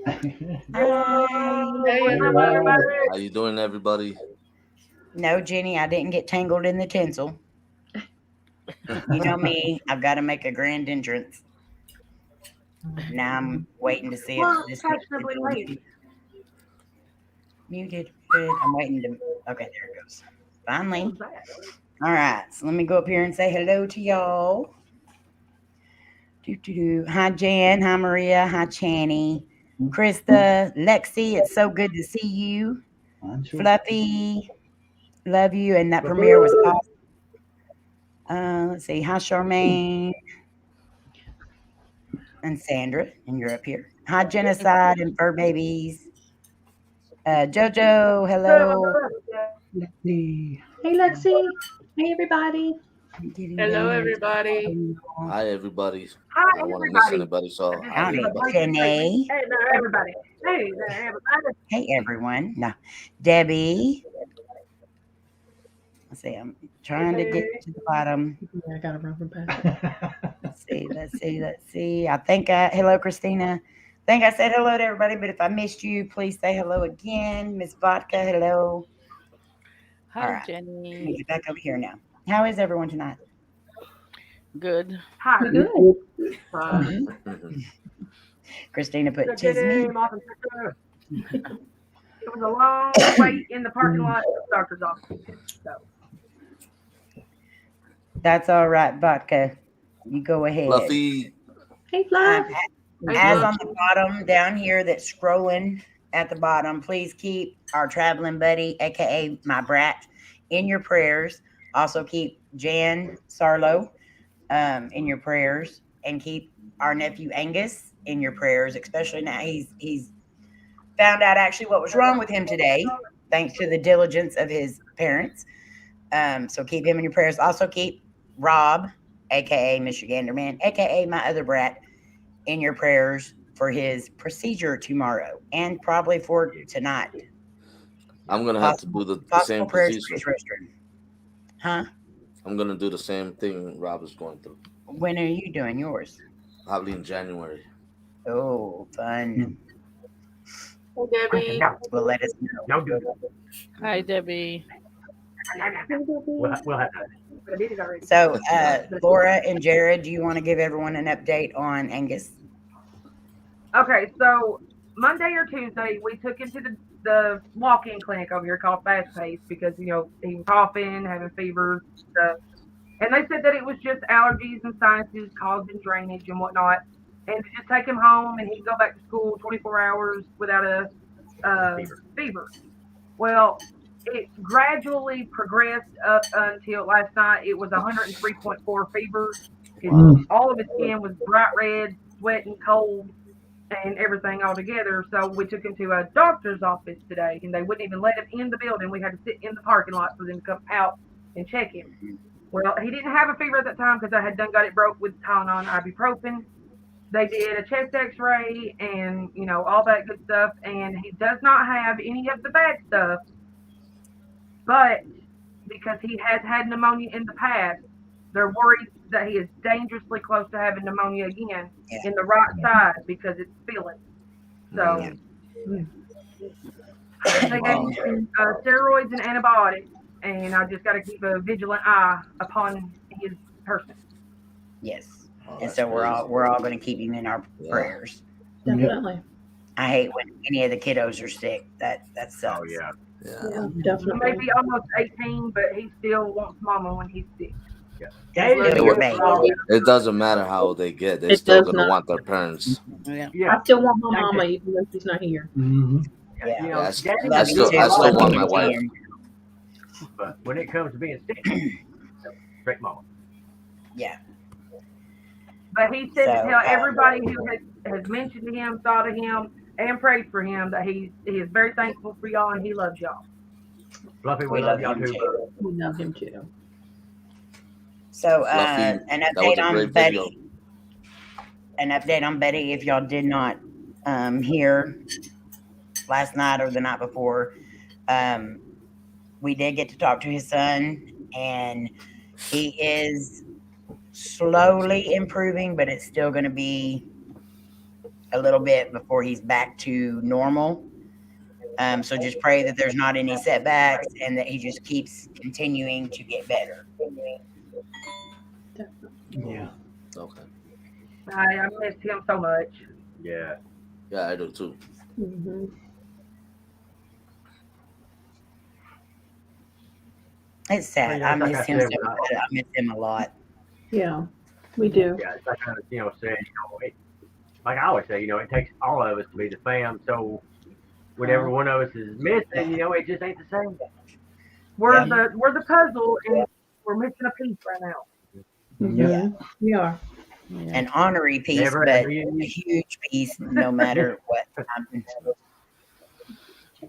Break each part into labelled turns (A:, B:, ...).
A: How you doing, everybody?
B: No, Jenny, I didn't get tangled in the tinsel. You know me, I've got to make a grand entrance. Now I'm waiting to see if this is muted. Good. I'm waiting to. Okay, there it goes. Finally. All right, so let me go up here and say hello to y'all. Hi, Jan. Hi, Maria. Hi, Channy. Krista. Lexi, it's so good to see you. Fluffy, love you. And that premiere was awesome. Let's see. Hi, Charmaine. And Sandra. And you're up here. Hi, Genocide and Fur Babies. Jojo, hello.
C: Lexi. Hey, Lexi. Hey, everybody.
D: Hello, everybody.
A: Hi, everybody. I don't want to miss anybody, so
B: Howdy, Jenny.
E: Hey there, everybody. Hey there, everybody.
B: Hey, everyone. No, Debbie. Let's see. I'm trying to get to the bottom.
C: I got to run from past.
B: Let's see. I think hello, Christina. I think I said hello to everybody, but if I missed you, please say hello again. Miss Vodka, hello.
D: Hi,
B: all right.
D: Jenny.
B: Let me get back over here now. How is everyone tonight?
D: Good.
E: Hi.
C: Good.
B: Christina put tis me.
E: It was a long wait in the parking lot of the doctor's office. So.
B: That's all right, Vodka. You go ahead.
A: Fluffy.
C: Hey, Fluff.
B: As on the bottom down here that's scrolling at the bottom, please keep our traveling buddy, aka my brat, in your prayers. Also keep Jan Sarlo in your prayers, and keep our nephew Angus in your prayers, especially now he's found out actually what was wrong with him today, thanks to the diligence of his parents. So keep him in your prayers. Also keep Rob, aka Mr. Ganderman, aka my other brat, in your prayers for his procedure tomorrow and probably for tonight.
A: I'm gonna have to do the same procedure.
B: Huh?
A: I'm gonna do the same thing Rob is going through.
B: When are you doing yours?
A: Probably in January.
B: Oh, fun.
D: Hey, Debbie.
B: Well, let us know.
D: Hi, Debbie.
E: We'll have that.
B: So, Laura and Jared, do you want to give everyone an update on Angus?
E: Okay, so Monday or Tuesday, we took him to the walk-in clinic over here called Fast Pace because, he was coughing, having fevers, stuff. And they said that it was just allergies and sinuses causing drainage and whatnot. And to just take him home and he'd go back to school 24 hours without a fever. Well, it gradually progressed up until last night. It was 103.4 fever. All of his skin was bright red, sweating, cold, and everything all together. So we took him to a doctor's office today, and they wouldn't even let him in the building. We had to sit in the parking lot for them to come out and check him. Well, he didn't have a fever at that time because I had got it broke with Tylenol and ibuprofen. They did a chest x-ray and, all that good stuff, and he does not have any of the bad stuff, but because he has had pneumonia in the past, they're worried that he is dangerously close to having pneumonia again in the right side because it's filling. So they gave him steroids and antibiotics, and I just got to keep a vigilant eye upon his person.
B: Yes, and so we're all going to keep him in our prayers.
C: Definitely.
B: I hate when any of the kiddos are sick. That sucks.
E: Oh
C: Yeah,
E: He
C: definitely.
E: may be almost 18, but he still wants mama when he's sick.
A: It doesn't matter how old they get; they're still gonna want their parents.
C: I still want my mama even though she's not here.
B: Yeah,
A: I still want my wife.
F: But when it comes to being sick, straight mama.
E: Yeah. But he said to tell everybody who has mentioned to him, thought of him, and prayed for him that he is very thankful for y'all and he loves y'all.
F: Fluffy, we love y'all too.
C: We love him too.
B: So an update on Betty. An update on Betty. If y'all did not hear last night or the night before, we did get to talk to his son, and he is slowly improving, but it's still going to be a little bit before he's back to normal. So just pray that there's not any setbacks and that he just keeps continuing to get better.
C: Yeah.
A: Okay.
E: I missed him so much.
F: Yeah.
A: Yeah, I do too.
C: Mm-hmm.
B: It's sad.
F: Well,
B: I
F: yeah, like
B: miss
F: I
B: him
F: said,
B: so much. I miss him a lot.
C: Yeah, we do.
F: Yeah, it's like I said, like I always say, it takes all of us to be the fam. So whenever one of us is missing, it just ain't the same.
E: We're the puzzle, and we're missing a piece right now.
C: Mm-hmm. We are.
D: Yeah.
B: An honorary piece,
F: Never
B: but
F: a
B: a huge piece, no matter what.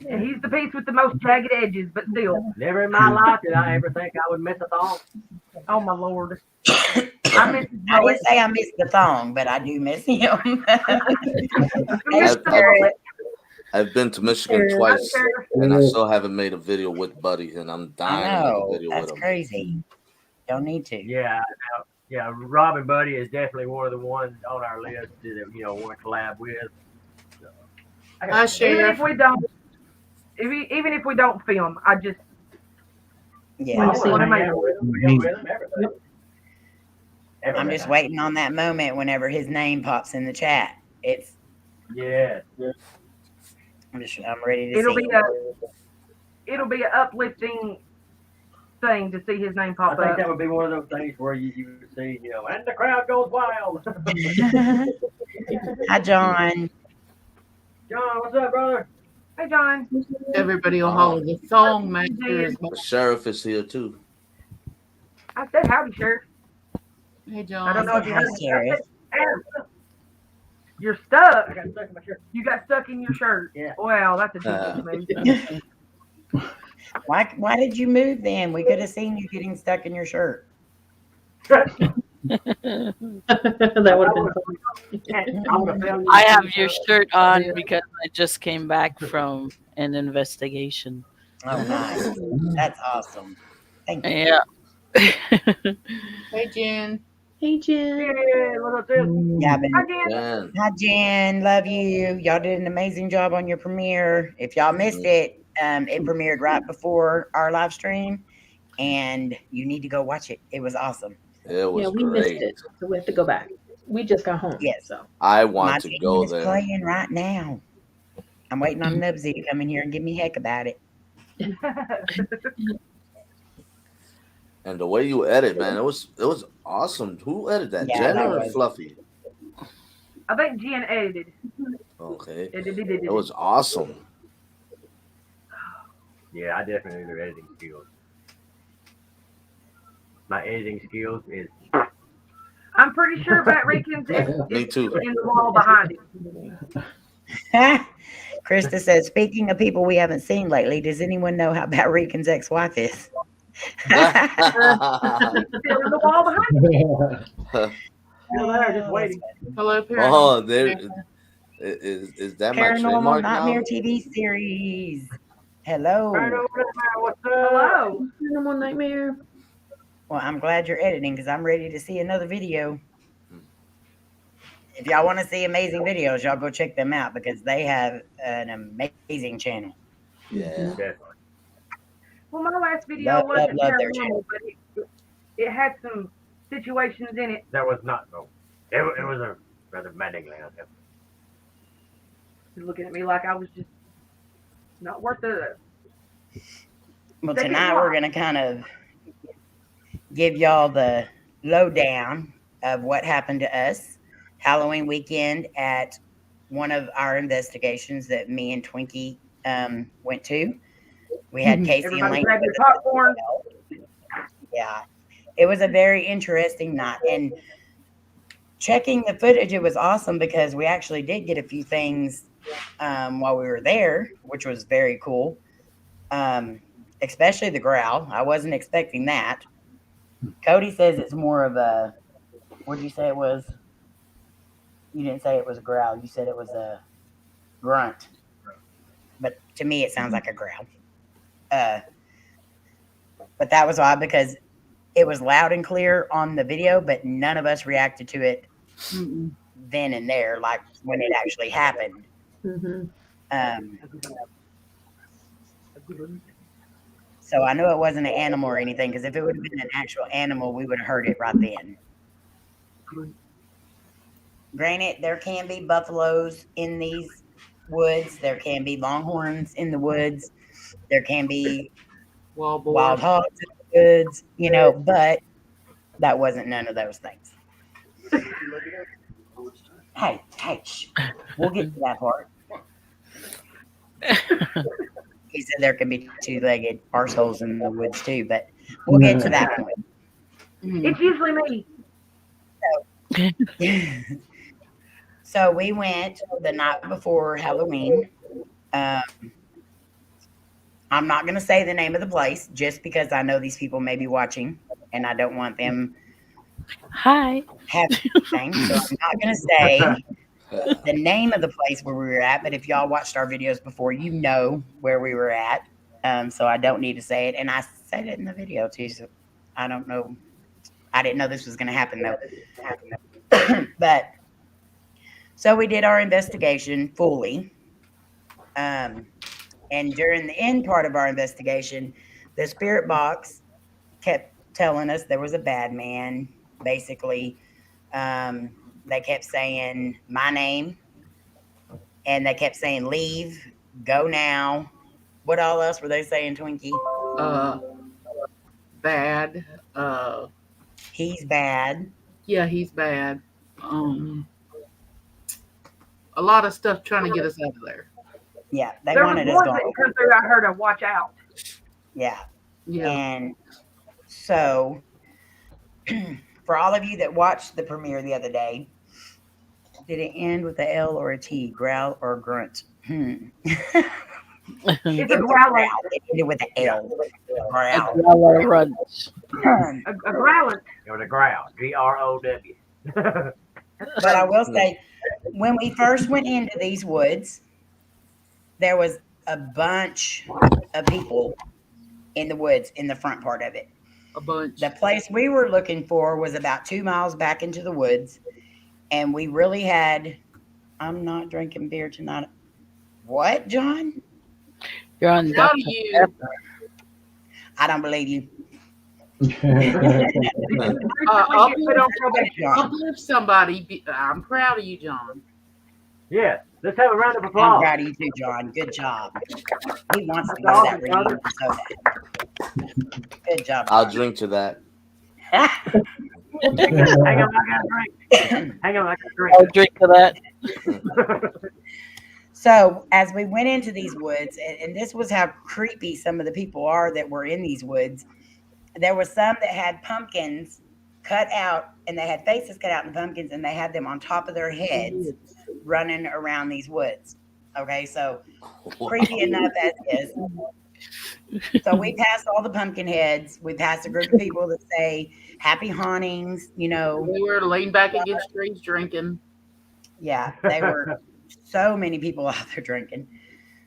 E: And he's the piece with the most jagged edges, but still.
F: Never in my life did I ever think I would miss a thong.
E: Oh my Lord. I miss his
B: I
E: voice.
B: didn't say I missed the thong, but I do miss him.
A: I've been to Michigan twice, and I still haven't made a video with Buddy, and I'm
B: I
A: dying to make a
B: know.
A: video
B: That's
A: with him.
B: crazy. Don't need to.
F: Yeah, Rob and Buddy is definitely one of the ones on our list that want to collab with. So,
E: Even if we don't, even if we don't film, I just
B: Yeah.
C: Wanna see
E: want to
C: him.
E: make
B: I'm just waiting on that moment whenever his name pops in the chat.
F: Yeah.
B: I'm ready to see.
E: It'll be an uplifting thing to see his name
F: I
E: pop
F: think
E: up.
F: that would be one of those things where you would see, and the crowd goes wild.
B: Hi, John.
F: John, what's up, brother?
E: Hey, John.
G: Everybody will holler. The song master is
A: The sheriff is here too.
E: I said howdy, Sheriff.
G: Hey, John.
E: I don't know if you
B: Hi,
E: heard me.
B: Sheriff.
E: You're stuck.
F: I got stuck in my shirt.
E: You got stuck in your shirt.
F: Yeah.
E: Well, that's a different move.
B: Why did you move then? We could have seen you getting stuck in your shirt.
C: That would have been fun.
D: I have your shirt on because I just came back from an investigation.
B: Oh, nice. That's awesome. Thank you.
D: Yeah.
G: Hey, Jen.
C: Hey, Jen.
E: Yeah, little sis.
B: Yeah, but
E: Again.
A: Man,
B: hi, Jen. Love you. Y'all did an amazing job on your premiere. If y'all missed it, it premiered right before our live stream, and you need to go watch it. It was awesome.
A: it was
C: We missed
A: great.
C: it, so we have to go back. We just got home.
B: Yes.
C: So
A: I
B: My
A: want to
B: team
A: go
B: is
A: there.
B: playing right now. I'm waiting on Nubsy to come in here and give me heck about it.
A: And the way you edit, man, it was awesome. Who edited that?
B: Yeah,
A: Jen
B: that
A: or
B: was-
A: Fluffy?
E: I think Jen edited.
A: Okay.
E: It
A: It was awesome.
F: Yeah, I definitely need editing skills. My editing skills is
E: I'm pretty sure Batrican's
A: Me
E: is
A: too.
E: in the wall behind him.
B: Krista says, speaking of people we haven't seen lately, does anyone know how Batrican's ex-wife is?
E: Still in the wall behind him.
F: still there, just waiting.
G: Hello,
A: Oh,
G: Paranormal.
A: there is that my
B: Paranormal
A: trademark now?
B: Nightmare TV series. Hello.
F: What's up?
E: Hello.
C: Paranormal Nightmare.
B: Well, I'm glad you're editing because I'm ready to see another video. If y'all want to see amazing videos, y'all go check them out because they have an amazing channel.
A: Yeah.
F: Definitely.
E: Well, my last video
B: Love
E: wasn't
B: their
E: paranormal, but it had some situations in it.
F: That was not no. It was a rather maddening.
E: He's looking at me like I was just not worth the.
B: Well,
E: Second
B: tonight
E: block.
B: we're going to kind of give y'all the lowdown of what happened to us Halloween weekend at one of our investigations that me and Twinkie went to. We had Casey and
E: Everybody
B: Layne.
E: grab your popcorn.
B: Yeah, it was a very interesting night. And checking the footage, it was awesome because we actually did get a few things while we were there, which was very cool. Especially the growl. I wasn't expecting that. Cody says it's more of a, what did you say it was? You didn't say it was a growl. You said it was a grunt. But to me, it sounds like a growl. But that was odd because it was loud and clear on the video, but none of us reacted to it then and there, like when it actually happened.
C: Mm-hmm.
B: So I know it wasn't an animal or anything, because if it would have been an actual animal, we would have heard it right then. Granted, there can be buffaloes in these woods. There can be longhorns in the woods. There can be
G: Wild
B: wild
G: boar.
B: hogs in the woods, you know, but that wasn't none of those things. Hey, shh. We'll get to that part. He said there can be two-legged arseholes in the woods too, but we'll get to that point.
E: It's usually me.
B: So we went the night before Halloween. I'm not going to say the name of the place just because I know these people may be watching and I don't want them
D: Hi.
B: having anything. So I'm not going to say the name of the place where we were at, but if y'all watched our videos before, you know where we were at. So I don't need to say it. And I said it in the video too. So I don't know. I didn't know this was going to happen though. But so we did our investigation fully. And during the end part of our investigation, the spirit box kept telling us there was a bad man. Basically, they kept saying my name, and they kept saying leave, go now. What all else were they saying, Twinkie?
G: Bad.
B: He's bad.
G: Yeah, he's bad. A lot of stuff trying to get us out of there.
B: Yeah, they
E: There was
B: wanted us
E: one
B: gone.
E: that come through. I heard a watch out.
B: Yeah.
G: Yeah.
B: And so, for all of you that watched the premiere the other day, did it end with a L or a T? Growl or grunt?
E: It's
B: It
E: a
B: was
E: growler.
B: It ended with an L. Growl.
D: Lora Rollins.
E: A growler.
F: It was a growl. GROW.
B: But I will say, when we first went into these woods, there was a bunch of people in the woods in the front part of it.
G: A bunch.
B: The place we were looking for was about 2 miles back into the woods. And we really had, I'm not drinking beer tonight. What, John?
D: You're on
G: How
D: Dr.
G: do you?
B: I don't believe you.
G: I'll
E: Put on probation.
G: uplift somebody. I'm proud of you, John.
F: Yes. Let's have a round of
B: I'm
F: applause.
B: proud of you too, John. Good job. He wants to go to that reunion so bad. Good job.
A: I'll drink to that.
F: Hang on, I got a drink. Hang on, I got a
D: I'll
F: drink.
D: drink to that.
B: So as we went into these woods, and this was how creepy some of the people are that were in these woods, there were some that had pumpkins cut out, and they had faces cut out in pumpkins, and they had them on top of their heads running around these woods. Okay, so creepy enough as is. So we passed all the pumpkin heads. We passed a group of people that say happy hauntings, you know.
G: We were laying back against trees drinking.
B: Yeah, they were so many people out there drinking.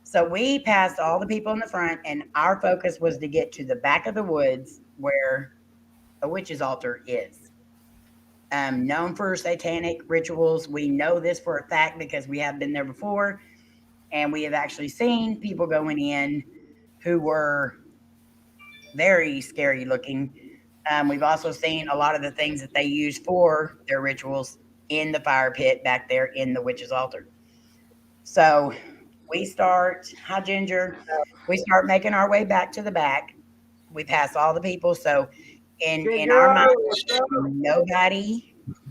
B: So we passed all the people in the front, and our focus was to get to the back of the woods where a witch's altar is. Known for satanic rituals. We know this for a fact because we have been there before, and we have actually seen people going in who were very scary looking. We've also seen a lot of the things that they use for their rituals in the fire pit back there in the witch's altar. So we start, hi Ginger, we start making our way back to the back. We pass all the people. So in our mind,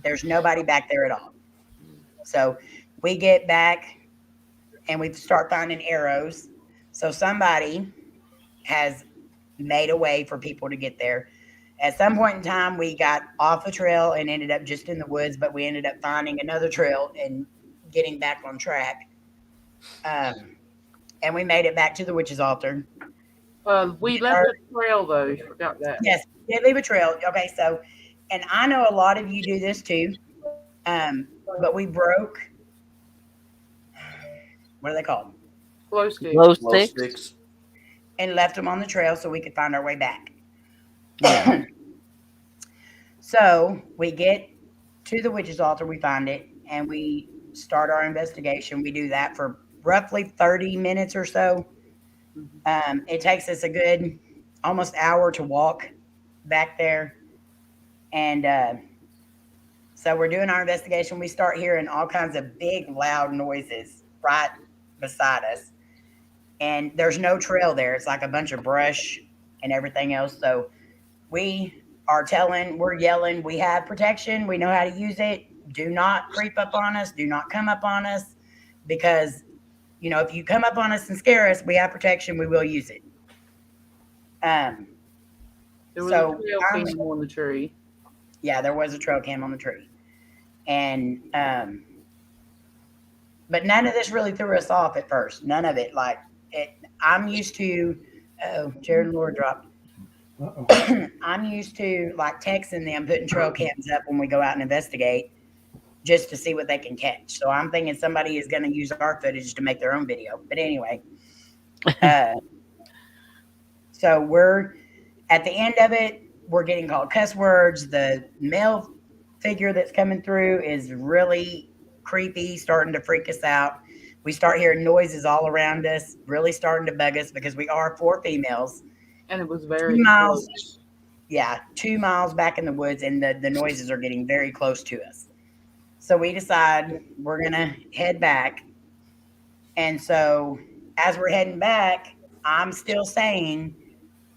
B: there's nobody back there at all. So we get back and we start finding arrows. So somebody has made a way for people to get there. At some point in time, we got off the trail and ended up just in the woods, but we ended up finding another trail and getting back on track. And we made it back to the witch's altar.
G: We left a trail though. You forgot that.
B: Yes, we did leave a trail. Okay, so, and I know a lot of you do this too, but we broke, what are they called?
G: Glow stick.
D: Glow
A: Glow
D: sticks.
A: sticks.
B: And left them on the trail so we could find our way back.
D: Yeah.
B: So we get to the witch's altar, we find it, and we start our investigation. We do that for roughly 30 minutes or so. It takes us a good almost hour to walk back there. And so we're doing our investigation. We start hearing all kinds of big, loud noises right beside us. And there's no trail there. It's like a bunch of brush and everything else. So we are we're yelling, we have protection. We know how to use it. Do not creep up on us. Do not come up on us. Because, if you come up on us and scare us, we have protection. We will use it.
G: There was a trail cam on the tree.
B: Yeah, there was a trail cam on the tree. And, but none of this really threw us off at first. None of it. I'm used to, Jared and Laura dropped. I'm used to texting them, putting trail cams up when we go out and investigate just to see what they can catch. So I'm thinking somebody is going to use our footage to make their own video. But anyway, so we're at the end of it. We're getting called cuss words. The male figure that's coming through is really creepy, starting to freak us out. We start hearing noises all around us, really starting to bug us because we are 4 females.
G: And it was very
B: 2 miles. Close. Yeah, 2 miles back in the woods, and the noises are getting very close to us. So we decide we're going to head back. And so as we're heading back, I'm still saying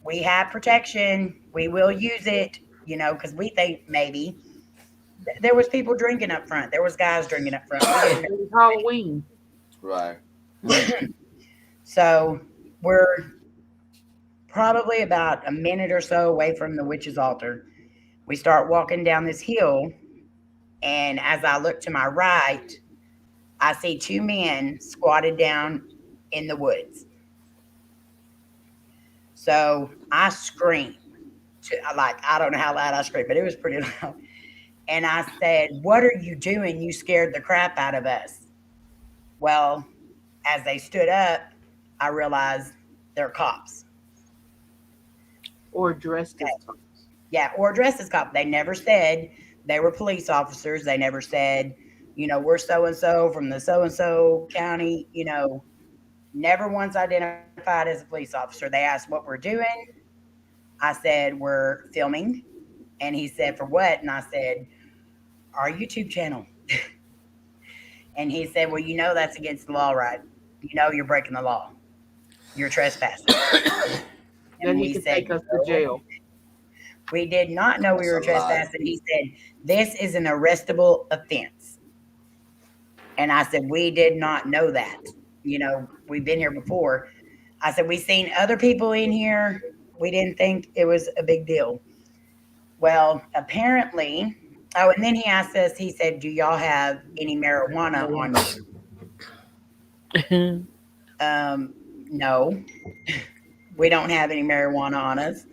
B: we have protection. We will use it, because we think maybe there was people drinking up front. There was guys drinking up front.
G: It was Halloween.
A: Right.
B: So we're probably about a minute or so away from the witch's altar. We start walking down this hill, and as I look to my right, I see 2 men squatted down in the woods. So I scream. I don't know how loud I screamed, but it was pretty loud. And I said, "What are you doing? You scared the crap out of us." Well, as they stood up, I realized they're cops.
G: Or dressed as cops.
B: Yeah, or dressed as cops. They never said they were police officers. They never said, we're so-and-so from the so-and-so county, never once identified as a police officer. They asked what we're doing. I said, we're filming. And he said, for what? And I said, our YouTube channel. And he said, well, that's against the law, right? You're breaking the law. You're trespassing.
G: Then he could take us to jail.
B: We did not know we were trespassing. He said, this is an arrestable offense. And I said, we did not know that. We've been here before. I said, we've seen other people in here. We didn't think it was a big deal. Well, apparently, and then he asked us, he said, do y'all have any marijuana on you? No, we don't have any marijuana on us.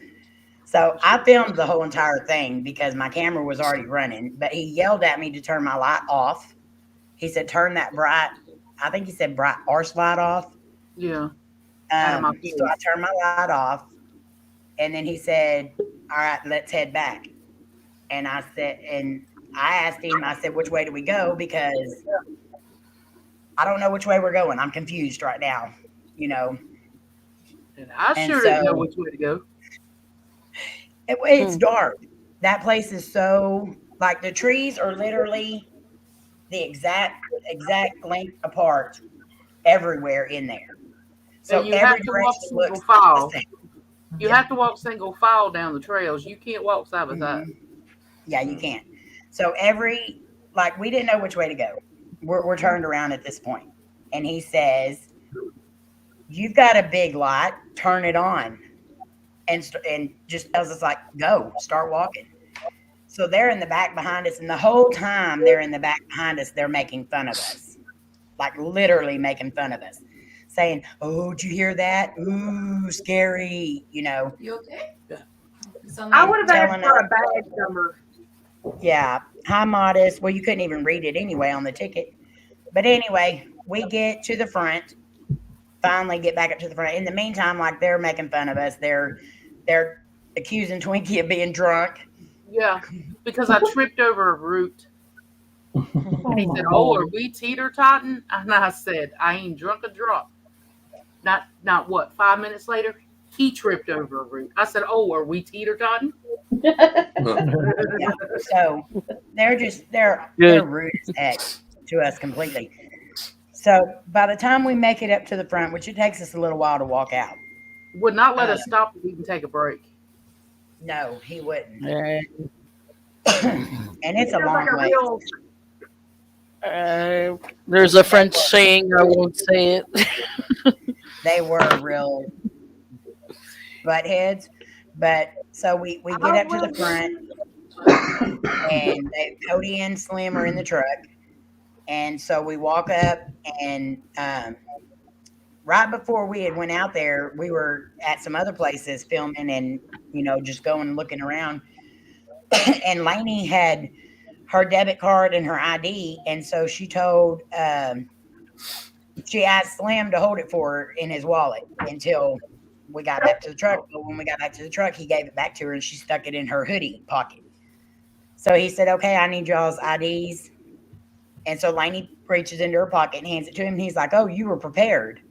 B: So I filmed the whole entire thing because my camera was already running, but he yelled at me to turn my light off. He said, turn that bright arse light off.
G: Yeah.
B: So I turned my light off, and then he said, all right, let's head back. And I asked him, I said, which way do we go? Because I don't know which way we're going. I'm confused right now,
G: And I didn't know which way to go.
B: It's dark. That place is so, the trees are literally the exact length apart everywhere in there. So
G: you have to walk single file. You have to walk single file down the trails. You can't walk side by side.
B: Yeah, you can't. So we didn't know which way to go. We're turned around at this point. And he says, you've got a big light, turn it on. And just tells us go, start walking. So they're in the back behind us. And the whole time they're in the back behind us, they're making fun of us. Literally making fun of us. Saying, oh, did you hear that? Ooh, scary,
H: You okay?
E: I would have asked for a badge number.
B: Yeah. Hi, Modest. Well, you couldn't even read it anyway on the ticket. But anyway, we get to the front, finally get back up to the front. In the meantime, they're making fun of us. They're accusing Twinkie of being drunk.
G: Yeah, because I tripped over a root And he said, "Oh, are we teeter-totting?" And I said, "I ain't drunk a drop." Not what? 5 minutes later, he tripped over a root. I said, "Oh, are we teeter-totting?"
B: Yeah. So they're rude as heck to us completely. So by the time we make it up to the front, which it takes us a little while to walk out.
G: Would not let us stop if we can take a break.
B: No, he wouldn't.
D: Right.
B: And it's a
E: Sounds
B: long
E: like a
B: way.
E: real
D: There's a French saying, I won't say it.
B: They were real butt heads. But so we get up to the front, and Coty and Slim are in the truck. And so we walk up, and right before we had went out there, we were at some other places filming and, just going and looking around. And Layne had her debit card and her ID. And so she told, she asked Slim to hold it for her in his wallet until we got back to the truck. But when we got back to the truck, he gave it back to her and she stuck it in her hoodie pocket. So he said, "Okay, I need y'all's IDs." And so Layne reaches into her pocket and hands it to him. And he's like, "Oh, you were prepared."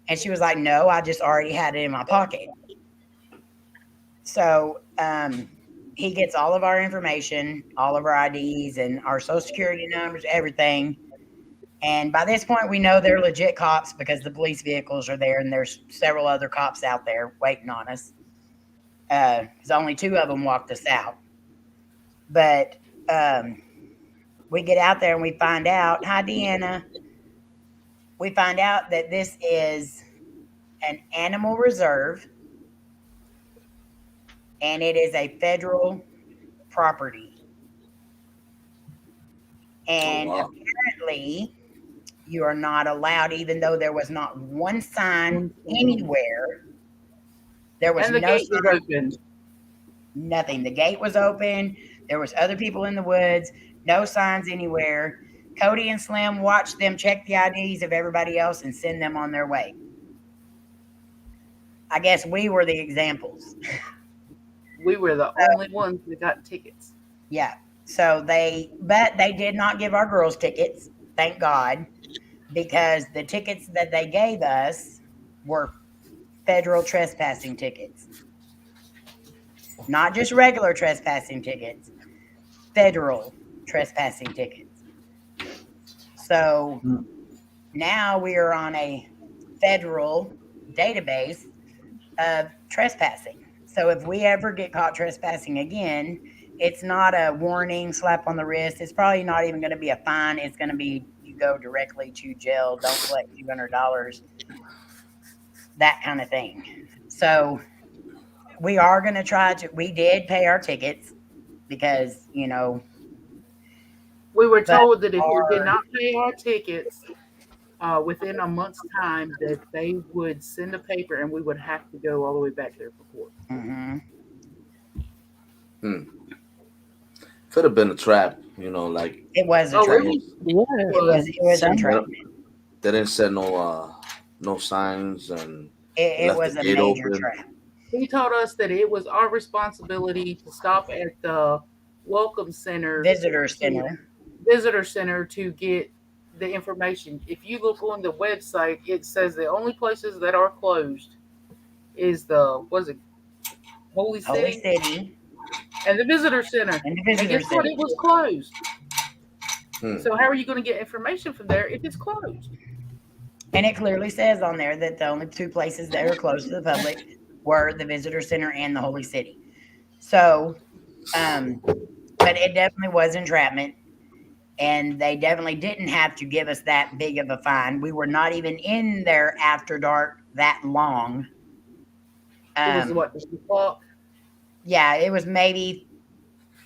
B: And she was like, "No, I just already had it in my pocket." So he gets all of our information, all of our IDs and our social security numbers, everything. And by this point, we know they're legit cops because the police vehicles are there and there's several other cops out there waiting on us. Because only 2 of them walked us out. But we get out there and we find out, hi, Deanna. We find out that this is an animal reserve and it is a federal property. And apparently you are not allowed, even though there was not one sign anywhere. There was
G: And the
B: no
G: gate was open.
B: Nothing. The gate was open. There was other people in the woods. No signs anywhere. Coty and Slim watched them check the IDs of everybody else and send them on their way. I guess we were the examples.
G: We were the only ones that got tickets.
B: Yeah. So but they did not give our girls tickets, thank God, because the tickets that they gave us were federal trespassing tickets. Not just regular trespassing tickets, federal trespassing tickets. So now we are on a federal database of trespassing. So if we ever get caught trespassing again, it's not a warning, slap on the wrist. It's probably not even going to be a fine. It's going to be you go directly to jail, don't collect $200, that kind of thing. So we are going to try to, we did pay our tickets because,
G: we were told that if we did not pay our tickets within a month's time, that they would send a paper and we would have to go all the way back there for court.
A: Could have been a trap, like
B: it was a trap.
D: Yeah,
B: it was a trap.
A: They didn't set no signs, and
B: it was a major trap.
G: He told us that it was our responsibility to stop at the welcome center, visitor center to get the information. If you look on the website, it says the only places that are closed is Holy City and the visitor center. And guess what? It was closed. So how are you going to get information from there if it's closed?
B: And it clearly says on there that the only 2 places that are closed to the public were the visitor center and the Holy City. So, but it definitely was entrapment. And they definitely didn't have to give us that big of a fine. We were not even in there after dark that long.
G: It was what, 2 o'clock?
B: Yeah, it was maybe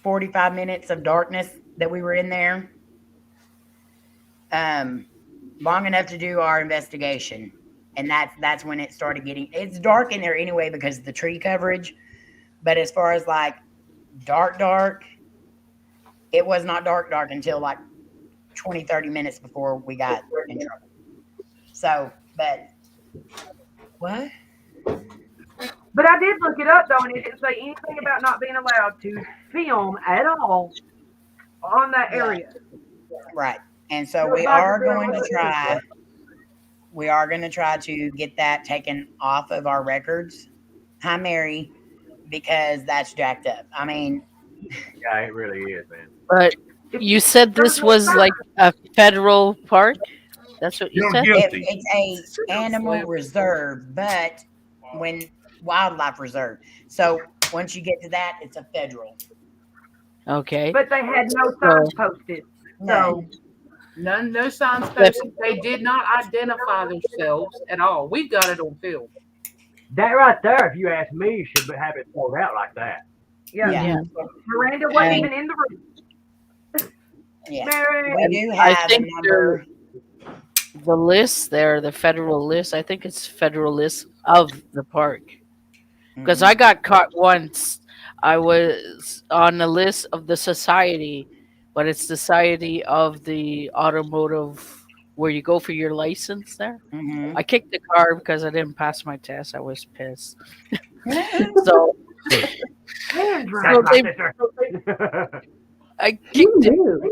B: 45 minutes of darkness that we were in there. Long enough to do our investigation. And that's when it started getting, it's dark in there anyway because of the tree coverage. But as far as like dark, it was not dark until like 20, 30 minutes before we got in trouble. So, but what?
E: But I did look it up though, and it didn't say anything about not being allowed to film at all on that area.
B: Right. And so we are going to try. We are going to try to get that taken off of our records. Hi, Mary, because that's jacked up. I mean,
F: Yeah, it really is, man.
D: But you said this was like a federal park? That's what you said?
B: It's a animal reserve, but when wildlife reserve. So once you get to that, it's a federal.
D: Okay.
E: But they had no signs posted. So
G: no signs posted. They did not identify themselves at all. We've got it on film.
F: That right there, if you ask me, should have it pulled out like that.
E: Yeah. Miranda wasn't even in the room.
B: Yeah.
E: Mary.
B: We do have a number.
D: The list there, the federal list, I think it's federal list of the park. Because I got caught once. I was on the list of the society, but it's Society of the Automotive, where you go for your license there. I kicked the car because I didn't pass my test. I was pissed. So I kicked it.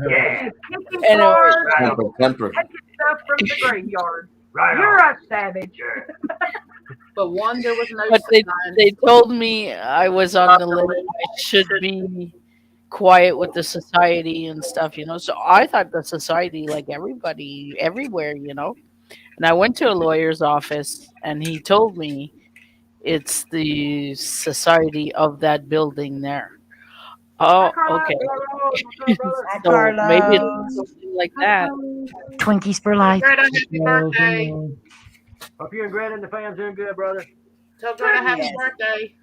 F: Yeah.
A: Anyway, temper.
E: Taking stuff from the graveyard. You're a savage.
G: But one, there was no.
D: But they told me I was on the list. I should be quiet with the society and stuff, you know. So I thought the society, like everybody, everywhere, you know. And I went to a lawyer's office, and he told me it's the society of that building there. Oh, okay. So maybe it's something like that.
B: Twinkies for life.
G: Greta, happy birthday.
F: Hope you and Greta and the fans doing good, brother.
G: Tell Greta happy birthday.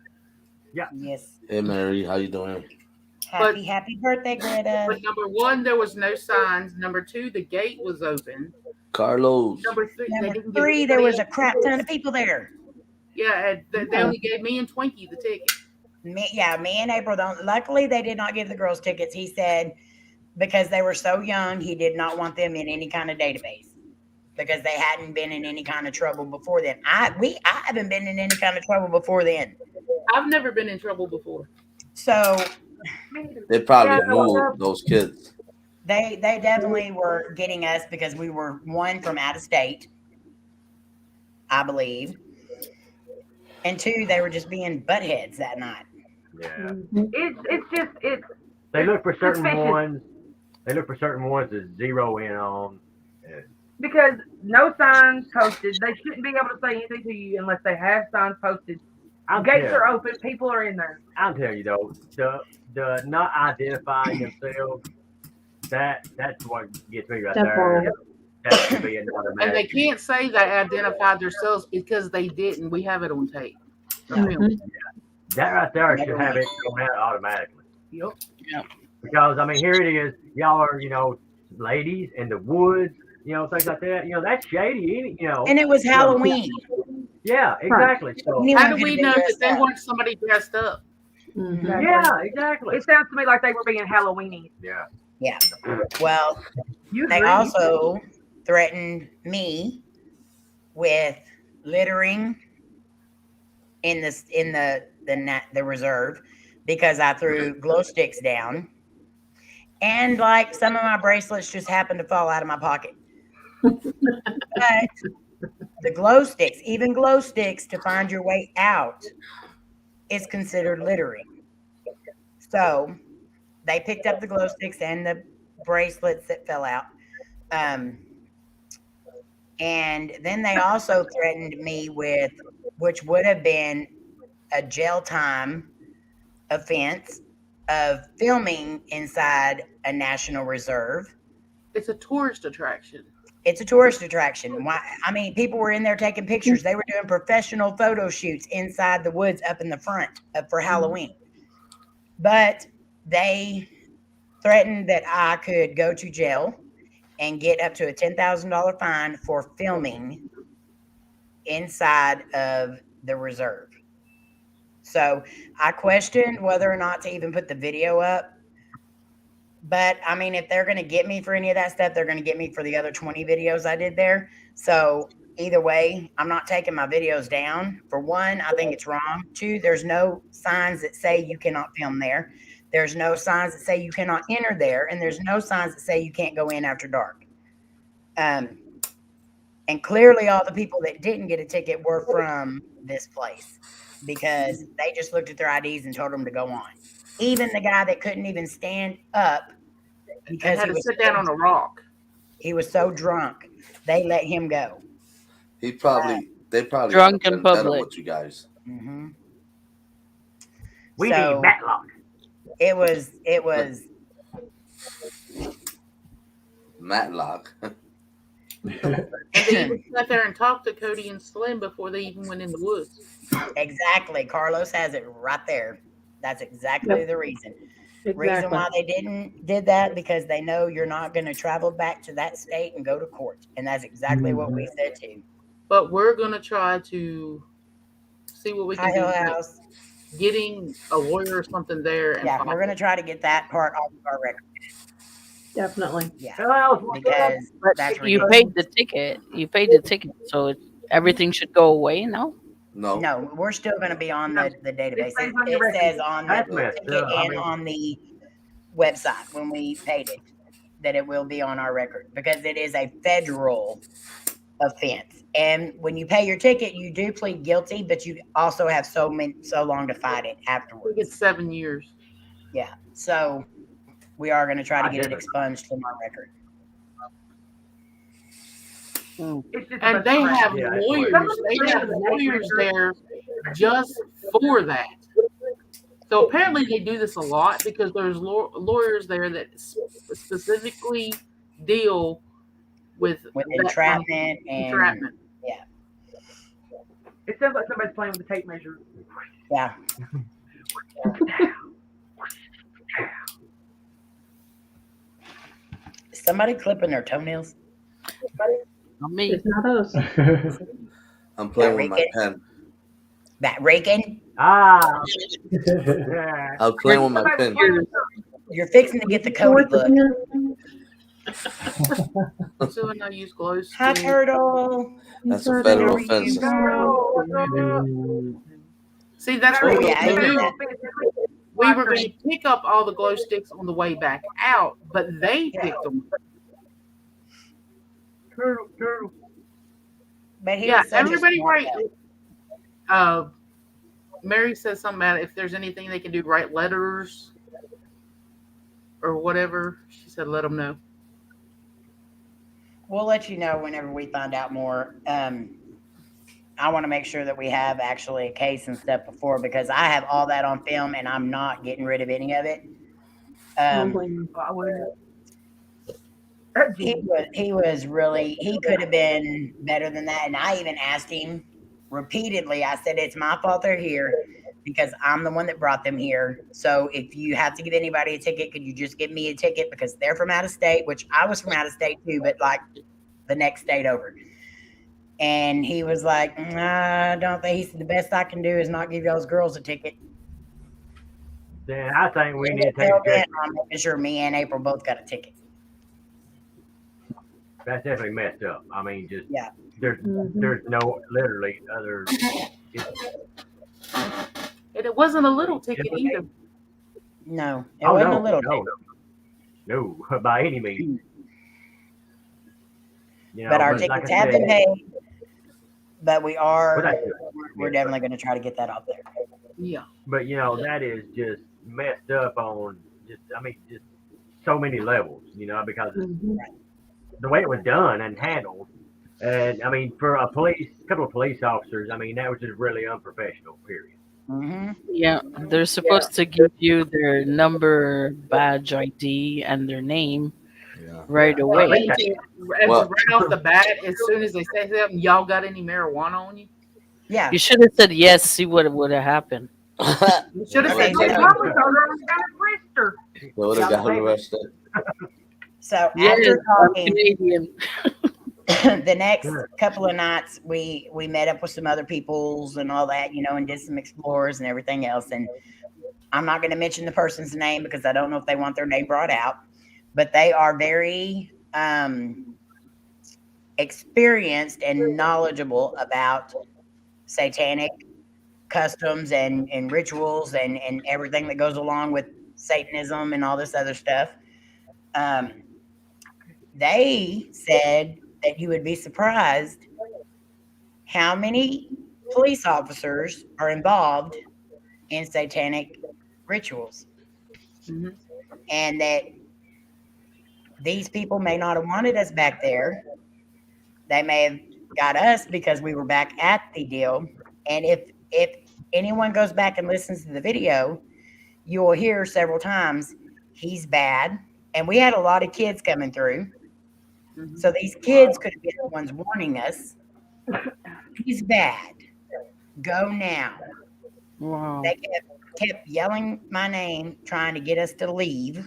F: Yeah.
B: Yes.
A: Hey, Mary, how you doing?
B: Happy birthday, Greta.
G: But number one, there was no signs. Number two, the gate was open.
A: Carlos.
G: Number
B: three, there was a crap ton of people there.
G: Yeah, they only gave me and Twinkie the ticket.
B: Me and April don't. Luckily, they did not give the girls tickets. He said because they were so young, he did not want them in any kind of database because they hadn't been in any kind of trouble before then. I haven't been in any kind of trouble before then.
G: I've never been in trouble before.
B: So
A: they probably knew those kids.
B: They definitely were getting us because we were one from out of state, I believe, and two, they were just being buttheads that night.
F: Yeah.
E: It's
F: they look for certain ones. They look for certain ones to zero in on.
E: Because no signs posted. They shouldn't be able to say anything to you unless they have signs posted. Gates are open. People are in there.
F: I'll tell you though, the not identifying themselves, that's what gets me right there. That should be another match.
G: And they can't say they identified themselves because they didn't. We have it on tape.
F: That right there should have it going out automatically.
G: Yep.
D: Yeah.
F: Because I mean, here it is. Y'all are, ladies in the woods, things like that. That's shady,
B: And it was Halloween.
F: Yeah, exactly. So
G: how do we know that they weren't somebody dressed up?
E: Exactly.
F: Yeah, exactly.
E: It sounds to me like they were being Halloweeny.
F: Yeah.
B: Yeah. Well, they also threatened me with littering in the reserve because I threw glow sticks down, and like some of my bracelets just happened to fall out of my pocket. But the glow sticks, even glow sticks to find your way out, is considered littering. So they picked up the glow sticks and the bracelets that fell out. And then they also threatened me with, which would have been a jail time offense of filming inside a national reserve.
G: It's a tourist attraction.
B: It's a tourist attraction. Why? I mean, people were in there taking pictures. They were doing professional photo shoots inside the woods up in the front for Halloween. But they threatened that I could go to jail and get up to a $10,000 fine for filming inside of the reserve. So I questioned whether or not to even put the video up. But I mean, if they're going to get me for any of that stuff, they're going to get me for the other 20 videos I did there. So either way, I'm not taking my videos down. For one, I think it's wrong. Two, there's no signs that say you cannot film there. There's no signs that say you cannot enter there, and there's no signs that say you can't go in after dark. And clearly all the people that didn't get a ticket were from this place because they just looked at their IDs and told them to go on. Even the guy that couldn't even stand up because
G: had to sit down on a rock.
B: He was so drunk, they let him go.
A: They probably
D: drunk in public
A: with you guys.
B: Mm-hmm.
F: We need Matlock.
B: It was
A: Matlock.
G: And they even sat there and talked to Coty and Slim before they even went in the woods.
B: Exactly. Carlos has it right there. That's exactly the reason. Reason why they did that, because they know you're not going to travel back to that state and go to court. And that's exactly what we said too.
G: But we're going to try to see what we can do.
B: House.
G: Getting a lawyer or something there. And
B: we're going to try to get that part off of our record.
C: Definitely.
B: Yeah.
F: Because
B: that's
D: you paid the ticket. You paid the ticket, so everything should go away now.
B: No, we're still going to be on the database. It says on the ticket and on the website when we paid it that it will be on our record because it is a federal offense. And when you pay your ticket, you do plead guilty, but you also have so long to fight it afterwards.
G: It's 7 years.
B: Yeah. So we are going to try to get it expunged from our record.
G: And they have lawyers. They have lawyers there just for that. So apparently they do this a lot because there's lawyers there that specifically deal with
B: entrapment and
G: entrapment.
B: Yeah.
E: It sounds like somebody's playing with the tape measure.
B: Yeah. Is somebody clipping their toenails?
D: Not me.
C: It's not us.
A: I'm playing with my pen.
B: That raking?
F: I'm
A: playing with my pen.
B: You're fixing to get the Coty look.
G: So when I use glow stick.
B: Hi, Turtle.
A: That's a federal offense.
G: See, that's what we do. We were going to pick up all the glow sticks on the way back out, but they picked them.
E: Turtle.
B: But
G: everybody right. Mary says something about if there's anything they can do, write letters or whatever. She said, let them know.
B: We'll let you know whenever we find out more. I want to make sure that we have actually a case and stuff before because I have all that on film and I'm not getting rid of any of it. He was really, he could have been better than that. And I even asked him repeatedly, I said, it's my fault they're here because I'm the one that brought them here. So if you have to give anybody a ticket, could you just give me a ticket because they're from out of state, which I was from out of state too, but like the next state over. And he was like, I don't think, he said, the best I can do is not give those girls a ticket.
F: Then I think we need to take a
B: I'm making sure me and April both got a ticket.
F: That's definitely messed up. I mean, just there's no literally other.
G: And it wasn't a little ticket either.
B: No, it wasn't a little ticket.
F: No, by any means. You know,
B: but our tickets have been paid. But we're definitely going to try to get that out there.
G: Yeah.
F: But you know, that is just messed up on just so many levels, you know, because the way it was done and handled. And I mean, for a couple of police officers, I mean, that was just really unprofessional, period.
B: Mm-hmm.
D: Yeah, they're supposed to give you their number, badge ID, and their name right away.
G: Right off the bat, as soon as they say something, y'all got any marijuana on you?
B: Yeah.
D: You should have said yes, see what would have happened.
G: You should have said yes.
A: Would have got arrested.
B: So after talking, the next couple of nights, we met up with some other peoples and all that, you know, and did some explorers and everything else. And I'm not going to mention the person's name because I don't know if they want their name brought out, but they are very experienced and knowledgeable about satanic customs and rituals and everything that goes along with Satanism and all this other stuff. They said that you would be surprised how many police officers are involved in satanic rituals.
G: Mhm.
B: And that these people may not have wanted us back there. They may have got us because we were back at the deal. And if anyone goes back and listens to the video, you will hear several times, he's bad. And we had a lot of kids coming through.
G: Mhm.
B: So these kids could have been the ones warning us. He's bad. Go now.
D: Wow.
B: They kept yelling my name, trying to get us to leave.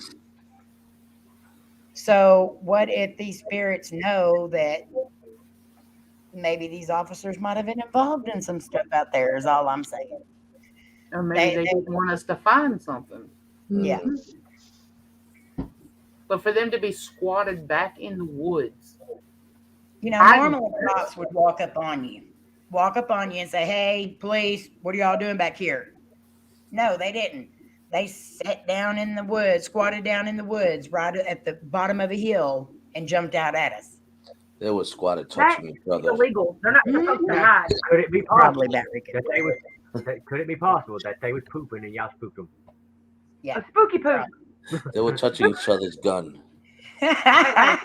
B: So what if these spirits know that maybe these officers might have been involved in some stuff out there, is all I'm saying.
G: Or maybe they didn't want us to find something.
B: Yeah.
G: But for them to be squatted back in the woods.
B: You know, normally cops would walk up on you and say, hey, police, what are y'all doing back here? No, they didn't. They sat down in the woods, squatted down in the woods right at the bottom of a hill and jumped out at us.
A: They were squatted touching each other.
E: Illegal. They're not supposed to hide.
F: Could it be
B: Probably
F: possible could it be possible that they was pooping and y'all spooked them?
B: Yeah.
E: A spooky poop.
A: They were touching each other's gun.
E: Hey,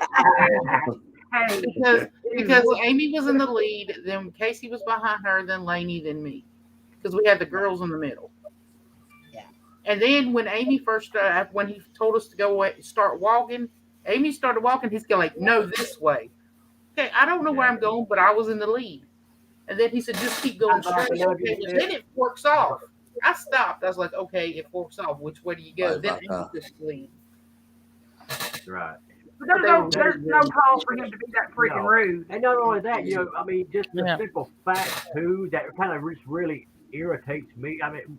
G: Because Amy was in the lead, then Casey was behind her, then Layne, then me. Because we had the girls in the middle.
B: Yeah.
G: And then when Amy first, when he told us to go away, start walking, Amy started walking. He's going like, no, this way. Okay, I don't know where I'm going, but I was in the lead. And then he said, just keep going straight. Okay, well, then it forks off. I stopped. I was like, okay, it forks off. Which way do you go?
A: Right
G: Then
A: about
G: Amy
A: that.
G: just lead.
F: Right.
E: But there's no call for him to be that freaking rude.
F: And not only that, you know, I mean, just the
D: Yeah.
F: simple fact too that kind of just really irritates me. I mean,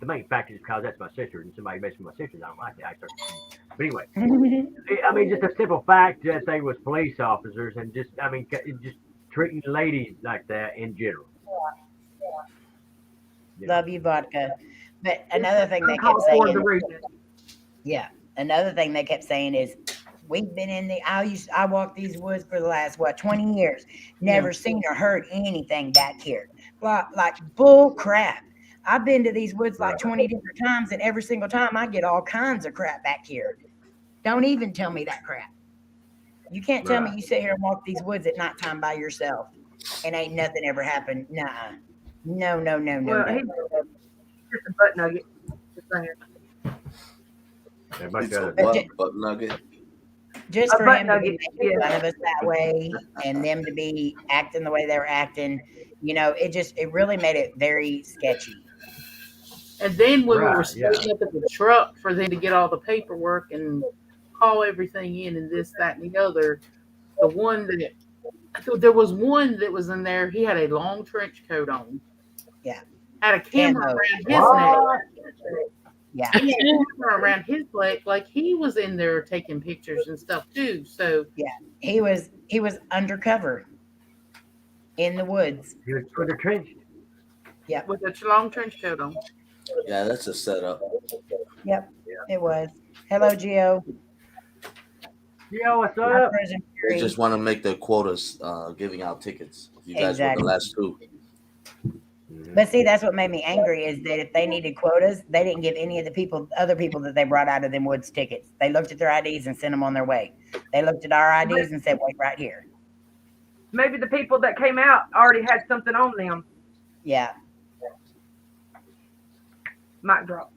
F: the main fact is because that's my sister, and somebody messing with my sister, I don't like that. But anyway, I mean, just a simple fact that they was police officers, and just, I mean, just treating ladies like that in general.
B: Love you, vodka. But another thing they kept
E: Uncalled for the
B: saying,
E: rudeness.
B: yeah, another thing they kept saying is, we've been in I walked these woods for the last, 20 years. Never seen or heard anything back here. Like bull crap. I've been to these woods like 20 different times, and every single time I get all kinds of crap back here. Don't even tell me that crap. You can't tell me you sit here and walk these woods at nighttime by yourself and ain't nothing ever happened. Nuh-uh. No.
E: Well, he's just a butt nugget. Just saying.
A: It's a what? Butt nugget?
B: Just
E: A
B: for
E: butt
B: him to be
E: nugget,
B: making
E: yeah.
B: fun of us that way and them to be acting the way they were acting, you know, it really made it very sketchy.
G: And then when we were
F: Right,
G: splitting up at the truck for them to get all the paperwork and haul everything in and this, that, and the other, there was one that was in there. He had a long trench coat on.
B: Yeah.
G: Had a camera
B: Camo.
G: around his neck.
B: Yeah.
G: He had a camera around his leg, like he was in there taking pictures and stuff too. So
B: He was undercover in the woods.
F: He was for the trench.
G: with a long trench coat on.
A: Yeah, that's a setup.
B: Yep, it was. Hello, Gio.
F: Yo, what's
B: Our
F: up?
B: prison
A: They
B: jury.
A: just want to make their quotas giving out tickets. You guys were
B: Exactly.
A: the last two.
B: But see, that's what made me angry is that if they needed quotas, they didn't give any of the other people that they brought out of them woods tickets. They looked at their IDs and sent them on their way. They looked at our IDs and said, wait right here.
E: Maybe the people that came out already had something on them.
B: Yeah.
E: Mic drop.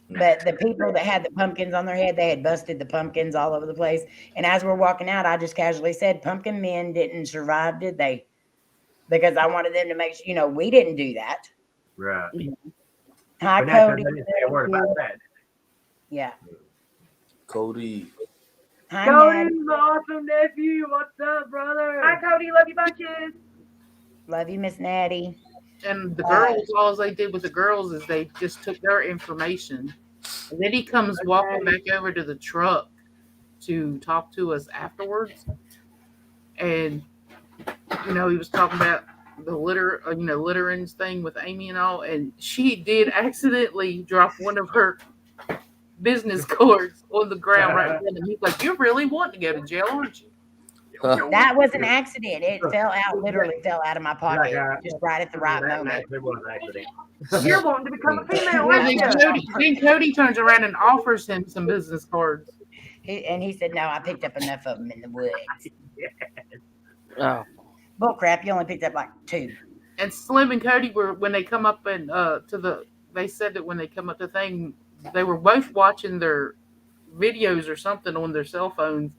B: But the people that had the pumpkins on their head, they had busted the pumpkins all over the place. And as we're walking out, I just casually said, pumpkin men didn't survive, did they? Because I wanted them to make sure, we didn't do that.
F: Right.
B: Hi,
F: But that's, I
B: Cody.
F: didn't say a word about that.
B: Yeah.
A: Cody.
B: Hi,
F: Cody's
B: Ned.
F: my awesome nephew. What's up, brother?
E: Hi, Cody. Love you bunches.
B: Love you, Miss Natty.
G: And the girls, all they did with the girls is they just took their information. And then he comes walking back over to the truck to talk to us afterwards. And, he was talking about the litterings thing with Amy and all. And she did accidentally drop one of her business cards on the ground right then. And he's like, "You really want to go to jail, aren't you?"
B: That was an accident. It fell out, literally fell out of my pocket, just right at the right moment.
F: Actually was an accident.
E: You're wanting to become a female,
G: And
E: aren't
G: then
E: you?
G: Cody turns around and offers him some business cards.
B: He said, "No, I picked up enough of them in the woods."
D: Oh.
B: Bull crap! You only picked up like 2.
G: And Slim and Cody were when they come up and they said that when they come up to the thing, they were both watching their videos or something on their cell phones.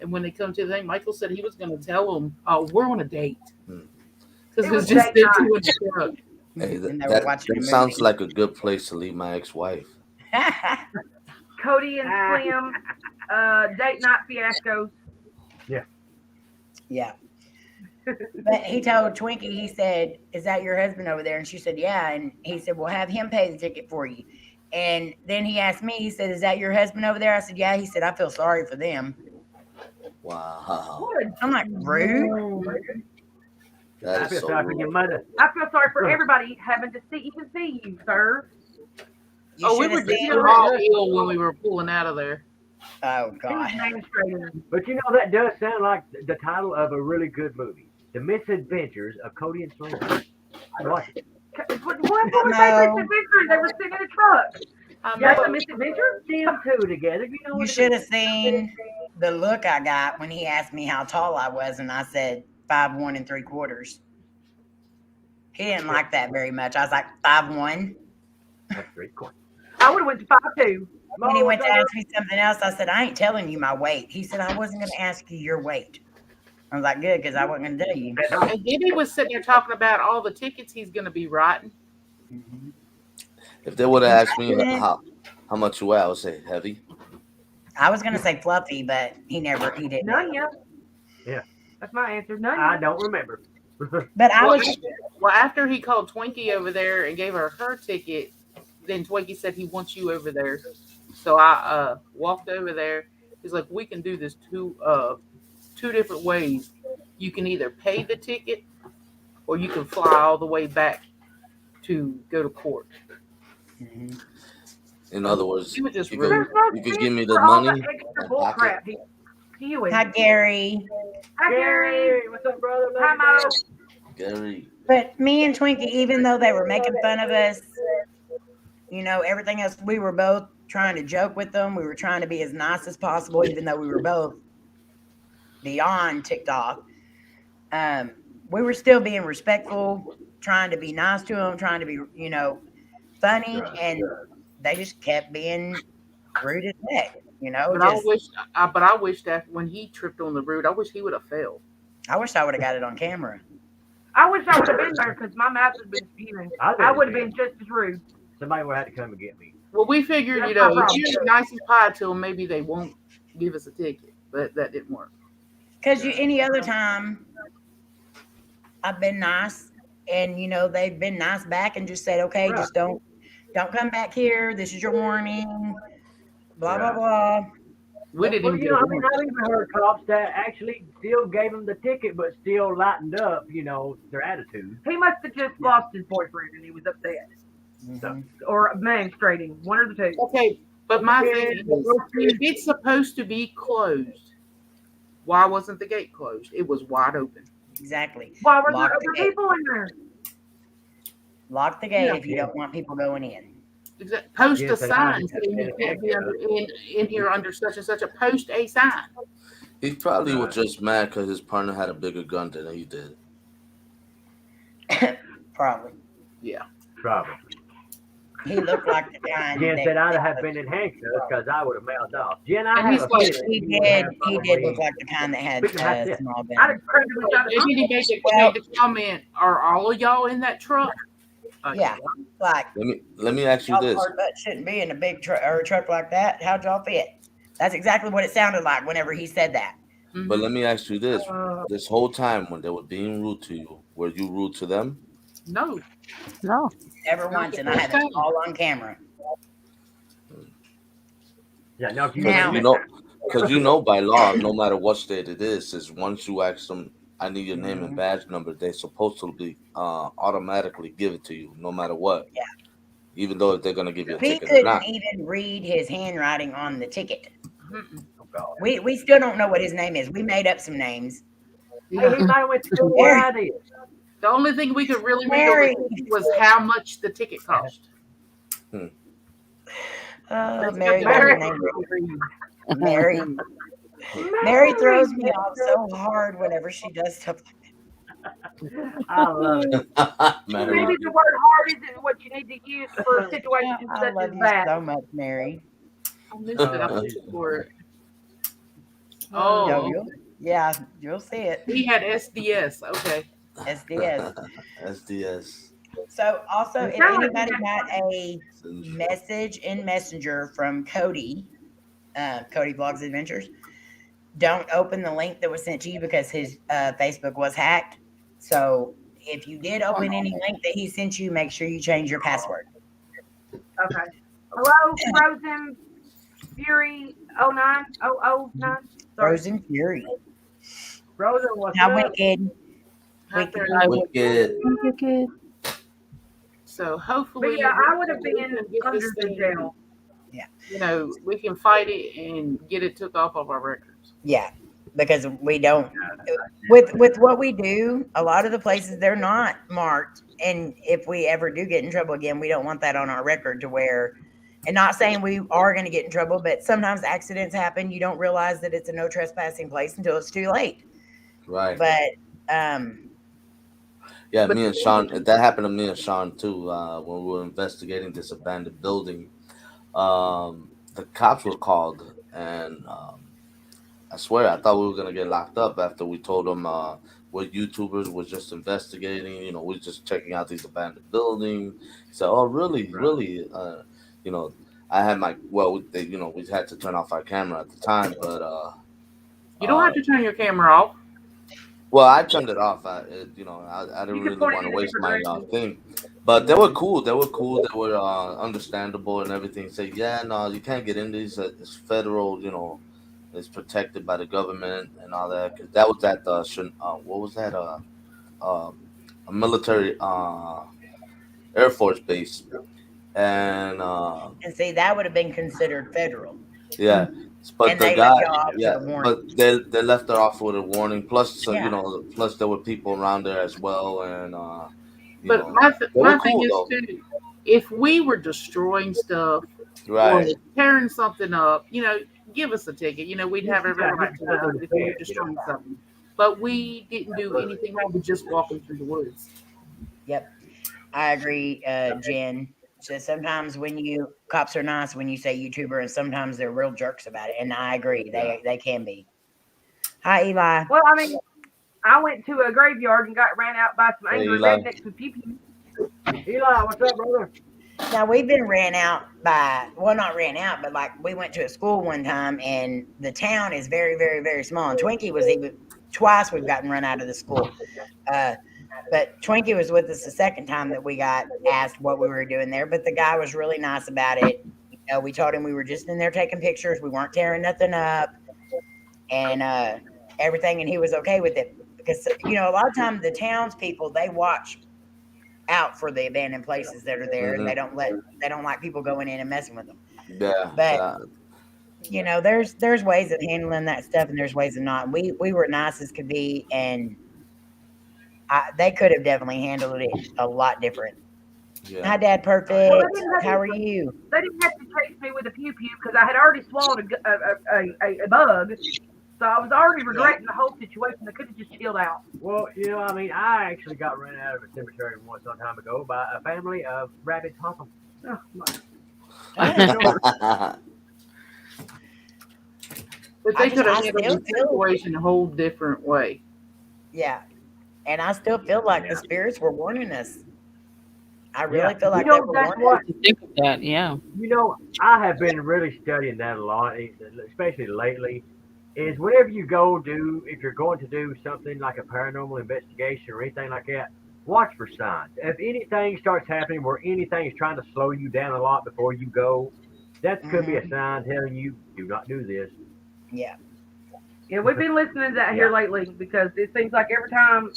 G: And when they come to the thing, Michael said he was going to tell them, "Oh, we're on a date," because it was just them two in the truck.
A: Hey, that sounds like a good place to leave my ex-wife.
E: Cody and Slim, date night fiascos.
B: Yeah. But he told Twinkie, he said, "Is that your husband over there?" And she said, "Yeah." And he said, "Well, have him pay the ticket for you." And then he asked me, he said, "Is that your husband over there?" I said, "Yeah." He said, "I feel sorry for them."
A: Wow.
B: I'm like, rude.
A: That
F: I
A: is
F: feel
A: so
F: sorry for your
A: rude.
F: mother.
E: I feel sorry for everybody having to see you, sir.
B: You
G: We
B: should
G: were
B: have
G: just
B: seen
G: all ill when we were pulling out of there.
B: Oh,
E: He was
B: God.
E: demonstrating.
F: But you know, that does sound like the title of a really good movie. The Misadventures of Cody and Slim. I'd watch it.
E: What was that misadventure? They were sitting in a truck. That's a misadventure?
F: Them two together. You know
B: You
F: what
B: should have seen the look I got when he asked me how tall I was, and I said 5'1 3/4. He didn't like that very much. I was like, 5'1.
F: That's great coin.
E: I would have went to 5'2.
B: When he went to ask me something else, I said, "I ain't telling you my weight." He said, "I wasn't going to ask you your weight." I was like, "Good, because I wasn't going to tell you."
G: And Diddy was sitting there talking about all the tickets he's going to be writing.
A: If they would have asked me how much you weigh, I would say heavy.
B: I was going to say fluffy, but he didn't.
E: None yet.
F: Yeah.
E: That's my answer. None
F: I
E: yet.
F: don't remember.
B: But I was.
G: Well, after he called Twinkie over there and gave her ticket, then Twinkie said he wants you over there. So I walked over there. He's like, "We can do this two different ways. You can either pay the ticket or you can fly all the way back to go to court."
A: In other words,
G: He was just
A: you
G: rude.
A: could give me the
E: For all
A: money.
E: the extra
A: and
E: bull
A: pocket.
E: crap.
B: Hi, Gary.
E: Hi, Gary.
F: What's up, brother?
E: Hi, Mo.
A: Gary.
B: But me and Twinkie, even though they were making fun of us, everything else, we were both trying to joke with them. We were trying to be as nice as possible, even though we were both beyond TikTok. We were still being respectful, trying to be nice to them, trying to be, funny, and they just kept being rude as heck.
G: But I wish that when he tripped on the road, I wish he would have fell.
B: I wish I would have got it on camera.
E: I wish I would have been there because my mouth has been spewing. I would have been just as rude.
F: Somebody would have to come and get me.
G: Well, we figured,
E: That's
G: if
E: my problem.
G: you're nice as pie to them, maybe they won't give us a ticket. But that didn't work.
B: Because any other time, I've been nice, and they've been nice back and just said, "Okay, just don't come back here. This is your warning." Blah blah blah.
G: We didn't even get
F: I've even heard cops that actually still gave them the ticket, but still lightened up, their attitude.
E: He must have just lost his boyfriend and he was upset. Or menstruating. One or the two.
G: Okay, but my thing is, if it's supposed to be closed, why wasn't the gate closed? It was wide open.
B: Exactly.
E: Why were
B: Lock
E: there
B: the
E: other
B: gate.
E: people in there?
B: Lock the gate if you don't want people going in.
G: Post
F: Yes,
G: a
F: and
G: sign saying you can't be in here under such and such a post a sign.
A: He probably was just mad because his partner had a bigger gun than he did.
B: Probably.
G: Yeah.
F: Probably.
B: He looked like the kind.
F: Jen said I'd have been in handcuffs because I would have mouthed off. Jen, I
G: And
F: have
G: he's
F: a
G: like,
F: feeling
B: He
F: you would
B: did.
F: have
B: He did
F: probably-
B: look like the kind that had
F: Speaking of that,
B: small
E: I'd
B: guns.
E: have credited each other.
G: And then he made the comment, "Are all of y'all in that truck?"
B: Yeah, like
A: Let me ask you
B: y'all
A: this.
B: hard butt shouldn't be in a big truck or a truck like that. How'd y'all fit? That's exactly what it sounded like whenever he said that.
A: But let me ask you this. This whole time when they were being rude to you, were you rude to them?
G: No.
D: No.
B: Never once, and I had it all on camera.
F: Yeah, no, if you
B: Now-
A: Because by law, no matter what state it is once you ask them, "I need your name and badge number," they're supposed to be automatically give it to you, no matter what.
B: Yeah.
A: even though if they're gonna give you a
B: He
A: ticket or
B: couldn't
A: not.
B: even read his handwriting on the ticket.
F: Oh, God.
B: We still don't know what his name is. We made up some names.
F: Hey, he might have went to school where I did.
G: The only thing we could really read
B: Mary.
G: over the ticket was how much the ticket cost.
B: Mary. Mary. Mary throws me off so hard whenever she does stuff like
F: I love it.
E: Maybe the word hard isn't what you need to use for situations
B: that. I
E: such
B: love
E: as
B: you
E: that.
B: so much, Mary.
G: I missed it. I'm looking for it. Oh,
B: You'll see it.
G: he had SDS. Okay.
B: SDS.
A: SDS.
B: So also, if anybody got a message in Messenger from Coty, Coty Vlogs Adventures, don't open the link that was sent to you because his Facebook was hacked. So if you did open any link that he sent you, make sure you change your password.
E: Okay. Hello, Frozen Fury 09009.
B: Frozen Fury.
F: Frozen, what's
B: Now,
F: up?
B: Wicked.
A: Wicked.
G: So hopefully,
E: But yeah, I would have been under the jail.
B: Yeah.
G: You know, we can fight it and get it took off of our records.
B: Yeah, because we don't. With what we do, a lot of the places they're not marked, and if we ever do get in trouble again, we don't want that on our record to where. And not saying we are going to get in trouble, but sometimes accidents happen. You don't realize that it's a no trespassing place until it's too late.
A: Right.
B: But
A: yeah, me and Shawn. That happened to me and Shawn too. When we were investigating this abandoned building, the cops were called, and I swear I thought we were gonna get locked up after we told them we're YouTubers, we're just investigating. You know, we're just checking out these abandoned buildings. So, oh, really? You know, I had my we had to turn off our camera at the time, but
G: you don't have to turn your camera off.
A: Well, I turned it off. I didn't really want to waste my thing. But they were cool. They were understandable and everything. Say, yeah, no, you can't get in these. It's federal, it's protected by the government and all that. Because that was at what was that? A military Air Force base. And
B: see, that would have been considered federal.
A: Yeah. But
B: and
A: the
B: they
A: guy,
B: left you off with a warning.
A: but they left her off with a warning. Plus, plus there were people around there as well, and
G: but my thing is too, if we were destroying stuff or tearing something up, give us a ticket. We'd have every right to do it if we were destroying something. But we didn't do anything wrong with just walking through the woods.
B: Yep, I agree, Jen. So sometimes cops are nice when you say YouTuber, and sometimes they're real jerks about it. And I agree, they can be. Hi, Eli.
E: Well, I mean, I went to a graveyard and got ran out by some angry rednecks with pew-pew.
F: Eli, what's up, brother?
B: Now we've been ran out by, well, not ran out, but like we went to a school one time, and the town is very, very, very small. And Twinkie was even twice we've gotten run out of the school. But Twinkie was with us the second time that we got asked what we were doing there. But the guy was really nice about it. We told him we were just in there taking pictures. We weren't tearing nothing up and everything. And he was okay with it because, a lot of times the townspeople, they watch out for the abandoned places that are there. And they don't like people going in and messing with them.
A: Yeah.
B: But, there's ways of handling that stuff and there's ways of not. We were nice as could be. And they could have definitely handled it a lot different. Yeah. Hi, Dad. Perfect. How are you?
E: They didn't have to chase me with a pew-pew because I had already swallowed a bug. So I was already regretting the whole situation. They could have just chilled out.
F: Well, I actually got run out of a cemetery once some time ago by a family of rabid possums. Oh,
G: but they could have handled the situation a whole different way.
B: Yeah. And I still feel like the spirits were warning us. I really feel like they were warning us.
D: Think of that, yeah.
F: I have been really studying that a lot, especially lately. Is whenever you if you're going to do something like a paranormal investigation or anything like that, watch for signs. If anything starts happening where anything is trying to slow you down a lot before you go, that could be a sign telling you, do not do this.
B: Yeah.
E: Yeah, we've been listening to that here lately because it seems like every time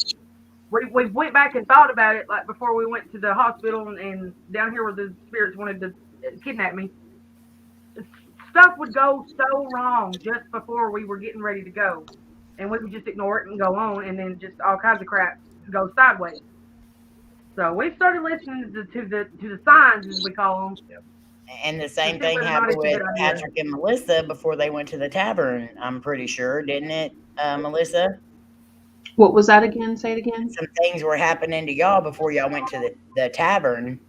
E: we went back and thought about it like before we went to the hospital and down here where the spirits wanted to kidnap me. Stuff would go so wrong just before we were getting ready to go, and we would just ignore it and go on, and then just all kinds of crap go sideways. So we started listening to the signs, as we call them.
B: And the same thing happened with Patrick and Melissa before they went to the tavern, I'm pretty sure, didn't it, Melissa?
C: What was that again? Say it again.
B: Some things were happening to y'all before y'all went to the tavern.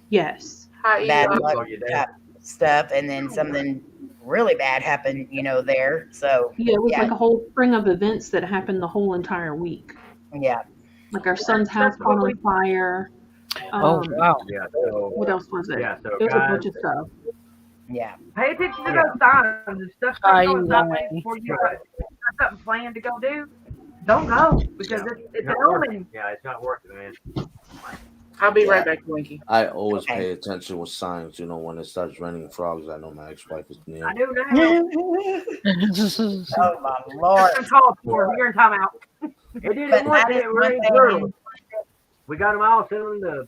C: Yes.
B: Bad luck type stuff, and then something really bad happened, there. So
C: yeah, it was like a whole string of events that happened the whole entire week.
B: Yeah.
C: Like our son's house caught on fire.
D: Oh wow!
F: Yeah. So
C: what else was it?
F: Yeah. So
C: it was a bunch of stuff.
B: Yeah.
E: Pay attention to those signs and stuff going sideways before you got something planned to go do. Don't go because it's an omen.
F: Yeah, it's not worth it, man.
G: I'll be right back, Winky.
A: I always pay attention with signs. When it starts raining frogs, I know my ex-wife is near.
E: I do that.
B: Oh my Lord!
E: You're in timeout.
F: It didn't work. It rained through. We got them all selling the.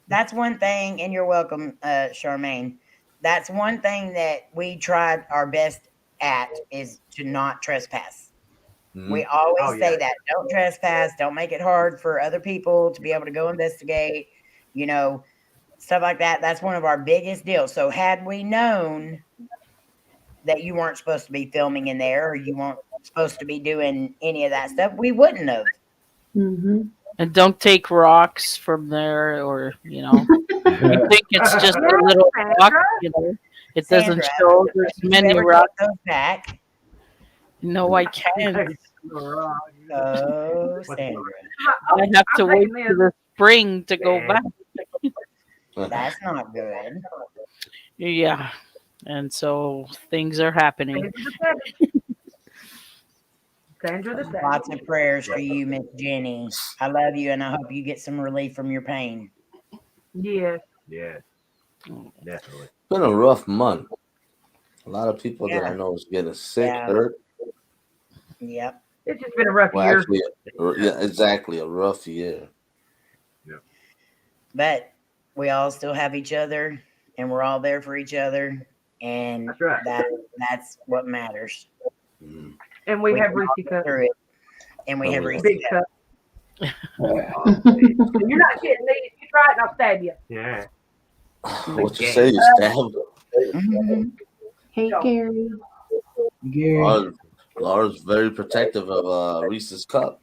B: That's one thing, and you're welcome, Charmaine. That's one thing that we tried our best at is to not trespass. Mm-hmm. We always say that. Don't trespass. Don't make it hard for other people to be able to go investigate, stuff like that. That's one of our biggest deals. So had we known that you weren't supposed to be filming in there or you weren't supposed to be doing any of that stuff, we wouldn't have.
C: Mm-hmm.
D: And don't take rocks from there, or you think it's just a little rock. It doesn't show there's many rocks.
B: Back.
D: No, I can't.
B: Oh, Sandra.
D: I have to wait for the spring to go back.
B: That's not good.
D: Yeah, and so things are happening.
B: Lots of prayers for you, Miss Jenny. I love you, and I hope you get some relief from your pain.
E: Yes.
F: Yeah. Definitely.
A: It's been a rough month. A lot of people that I know is getting sick, hurt.
B: Yep.
E: It's just been a rough year.
A: Actually, exactly, a rough year.
F: Yep.
B: But we all still have each other, and we're all there for each other, and
F: that's right.
B: That's what matters.
A: Mm.
E: And we have Reese Cup.
B: And we have Reese
E: Big Cup. You're not getting these. You try it and I'll stab you.
F: Yeah.
A: What you say? You stab
C: them. Hey, Gary.
A: Laura's very protective of Reese's Cup.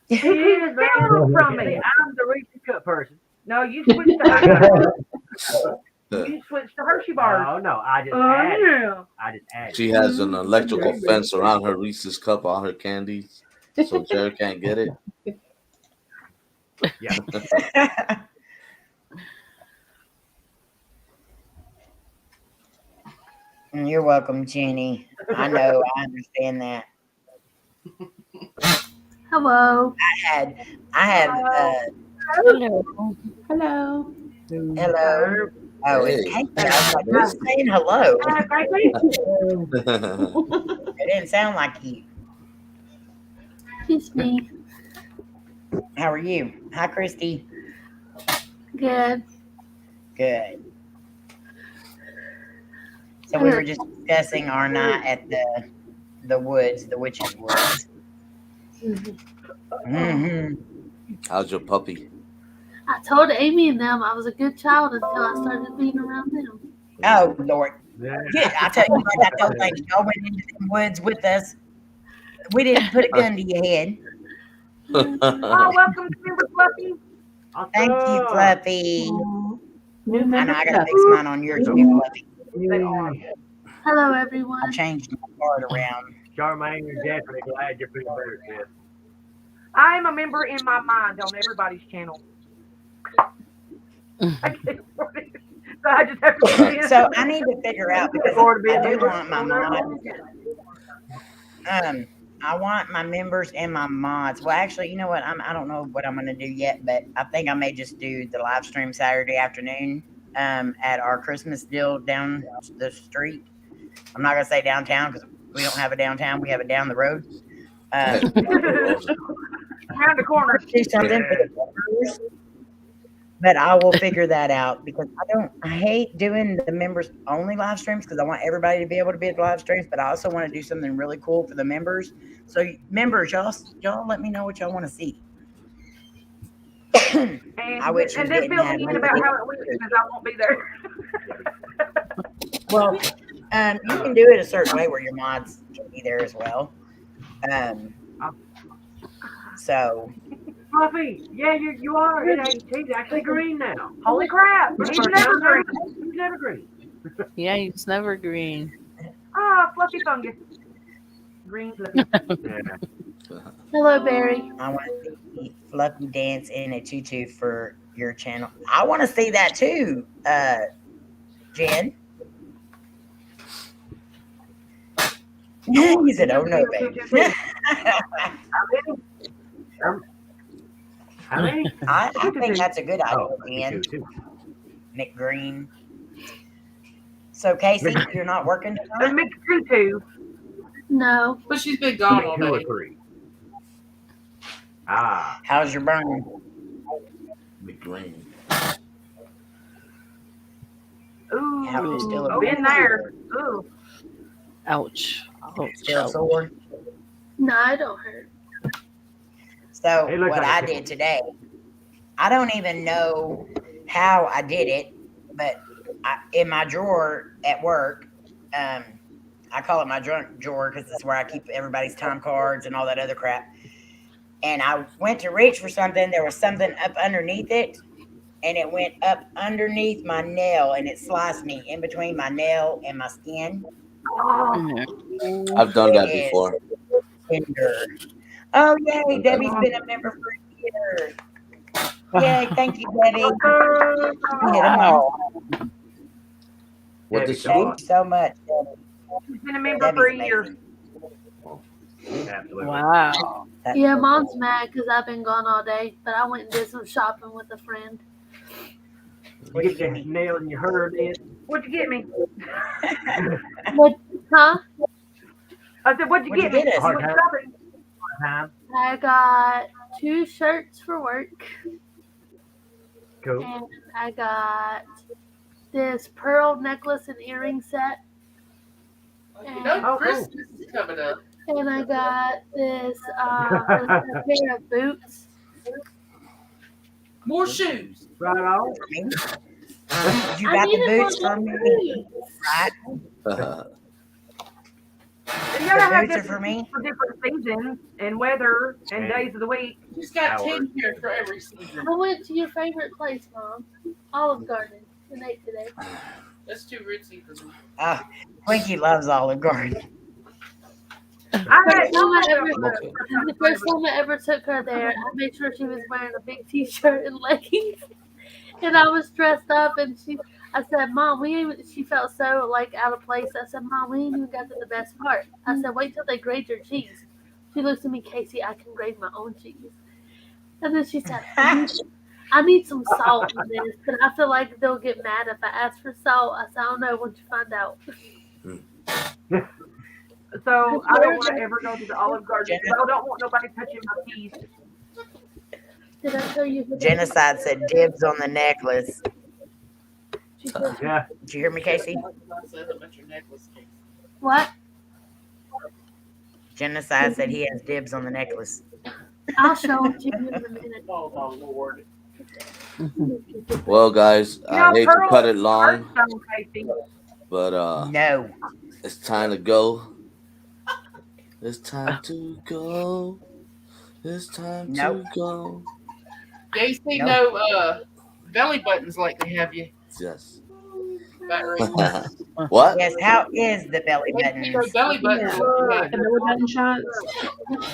E: He is from me. I'm the Reese Cup person. No, you switched to you switched to Hershey bars.
F: Oh no, I just added.
A: She has an electrical fence around her Reese's Cup, all her candies, so Jerry can't get it.
F: Yeah.
B: You're welcome, Jenny. I know. I understand that.
H: Hello.
B: I had.
H: Hello.
C: Hello.
B: Hello. Oh, it's Kate. I was like, you're saying hello. It didn't sound like you.
H: It's me.
B: How are you? Hi, Christy.
H: Good.
B: Good. So we were just discussing our night at the woods, the witch's woods. Mm-hmm.
A: How's your puppy?
H: I told Amy and them I was a good child until I started being around them.
B: Oh, Lord. Yeah, I tell you what, I told Layne, y'all went into the woods with us. We didn't put a gun to your head.
E: Oh, welcome to Fluffy.
B: Thank you, Fluffy. I know I gotta fix mine on yours too, Fluffy.
H: Hello, everyone.
B: I changed my card around.
F: Charmaine, you're definitely glad you're feeling better, Seth.
E: I am a member in my mind on everybody's channel. So I just have to.
B: So I need to figure out because I do want my mods. I want my members and my mods. Well, actually, you know what? I don't know what I'm going to do yet, but I think I may just do the live stream Saturday afternoon at our Christmas deal down the street. I'm not going to say downtown because we don't have a downtown. We have it down the road.
E: Around the corner.
B: Do something for the members, but I will figure that out because I hate doing the members only live streams because I want everybody to be able to be at the live streams, but I also want to do something really cool for the members. So members, y'all let me know what y'all want to see.
E: And then fill me in about how it went because I won't be there.
B: Well, you can do it a certain way where your mods can be there as well. So.
F: Fluffy, yeah, you are. He's actually green now.
E: Holy crap! He's never green.
F: He's never green.
D: Yeah, he's never green.
E: Ah, fluffy fungus. Green fluffy.
H: Hello, Barry.
B: I want to see Fluffy dance in a tutu for your channel. I want to see that too, Jen. He said, "Oh no, baby." I think that's a good idea, Jen. McGreen. So, Casey, you're not working tonight?
E: McTutu.
H: No.
G: But she's been gone all
F: 2 or
G: day.
F: 3. Ah.
B: How's your burn?
A: McGreen.
E: Ooh,
B: still
E: been there. Ooh.
D: Ouch.
B: Still sore?
H: No, I don't hurt.
B: So
F: Hey, look
B: what
F: like
B: I
F: a
B: did today, I don't even know how I did it, but in my drawer at work, I call it my drunk drawer because it's where I keep everybody's time cards and all that other crap. And I went to reach for something. There was something up underneath it, and it went up underneath my nail, and it sliced me in between my nail and my skin.
A: I've done that before.
B: Tender. Oh, yay. Debbie's been a member for a year. Yay. Thank you, Debbie. Hit 'em all.
A: What did she do?
B: Thank you so much, Debbie.
E: She's been a member for a year.
F: Absolutely.
D: Wow.
H: Yeah, Mom's mad because I've been gone all day, but I went and did some shopping with a friend.
F: You get your nail in your hair then?
E: What'd you get me?
H: What? Huh?
E: I said, what'd you get me?
B: us?
F: Hard
E: Shopping.
F: time.
H: I got 2 shirts for work,
F: Cool.
H: and I got this pearl necklace and earring set,
G: You know,
F: Oh, cool.
G: Christmas is coming up.
H: and I got this a pair of boots.
G: More shoes.
F: Right on.
B: You
H: I
B: got the
H: needed
B: boots
H: more
B: for me,
H: boots.
B: right?
E: And you gotta have
B: The boots are for me.
E: for different seasons and weather and days of the week.
G: She's got
F: Hours.
G: 10 here for every season.
H: I went to your favorite place, Mom, Olive Garden, and ate today.
G: That's too ritzy for me.
B: Twinkie loves Olive Garden.
E: I
H: The
E: had
H: first time I ever took her there, I made sure she was wearing a big t-shirt and leggings, and I was dressed up. And I said, "Mom, we ain't." She felt so like out of place. I said, "Mom, we ain't even got to the best part." I said, "Wait till they grade your cheese." She looks at me, "Casey, I can grade my own cheese." And then she said, "I need some salt in this, but I feel like they'll get mad if I ask for salt." I said, "I don't know. Once you find out."
E: So I don't want to ever go to the Olive Garden. I don't want nobody touching my keys.
H: Did I tell you?
B: Genocide said dibs on the necklace.
H: She said,
F: Yeah.
B: Did you hear me, Casey?
H: "What?"
B: Genocide said he has dibs on the necklace.
H: I'll show it to you in a minute.
G: Oh, my Lord.
A: Well, guys, I hate to cut it long,
E: Birthstone, Casey.
A: but
B: No.
A: it's time to go. It's time to go. It's time
B: Nope.
A: to go.
G: Yeah, you see
B: Nope.
G: no belly buttons like they have you.
A: Yes.
G: That right.
A: What?
B: Yes, how is the belly
G: No
B: buttons?
G: belly buttons.
C: The belly button shots.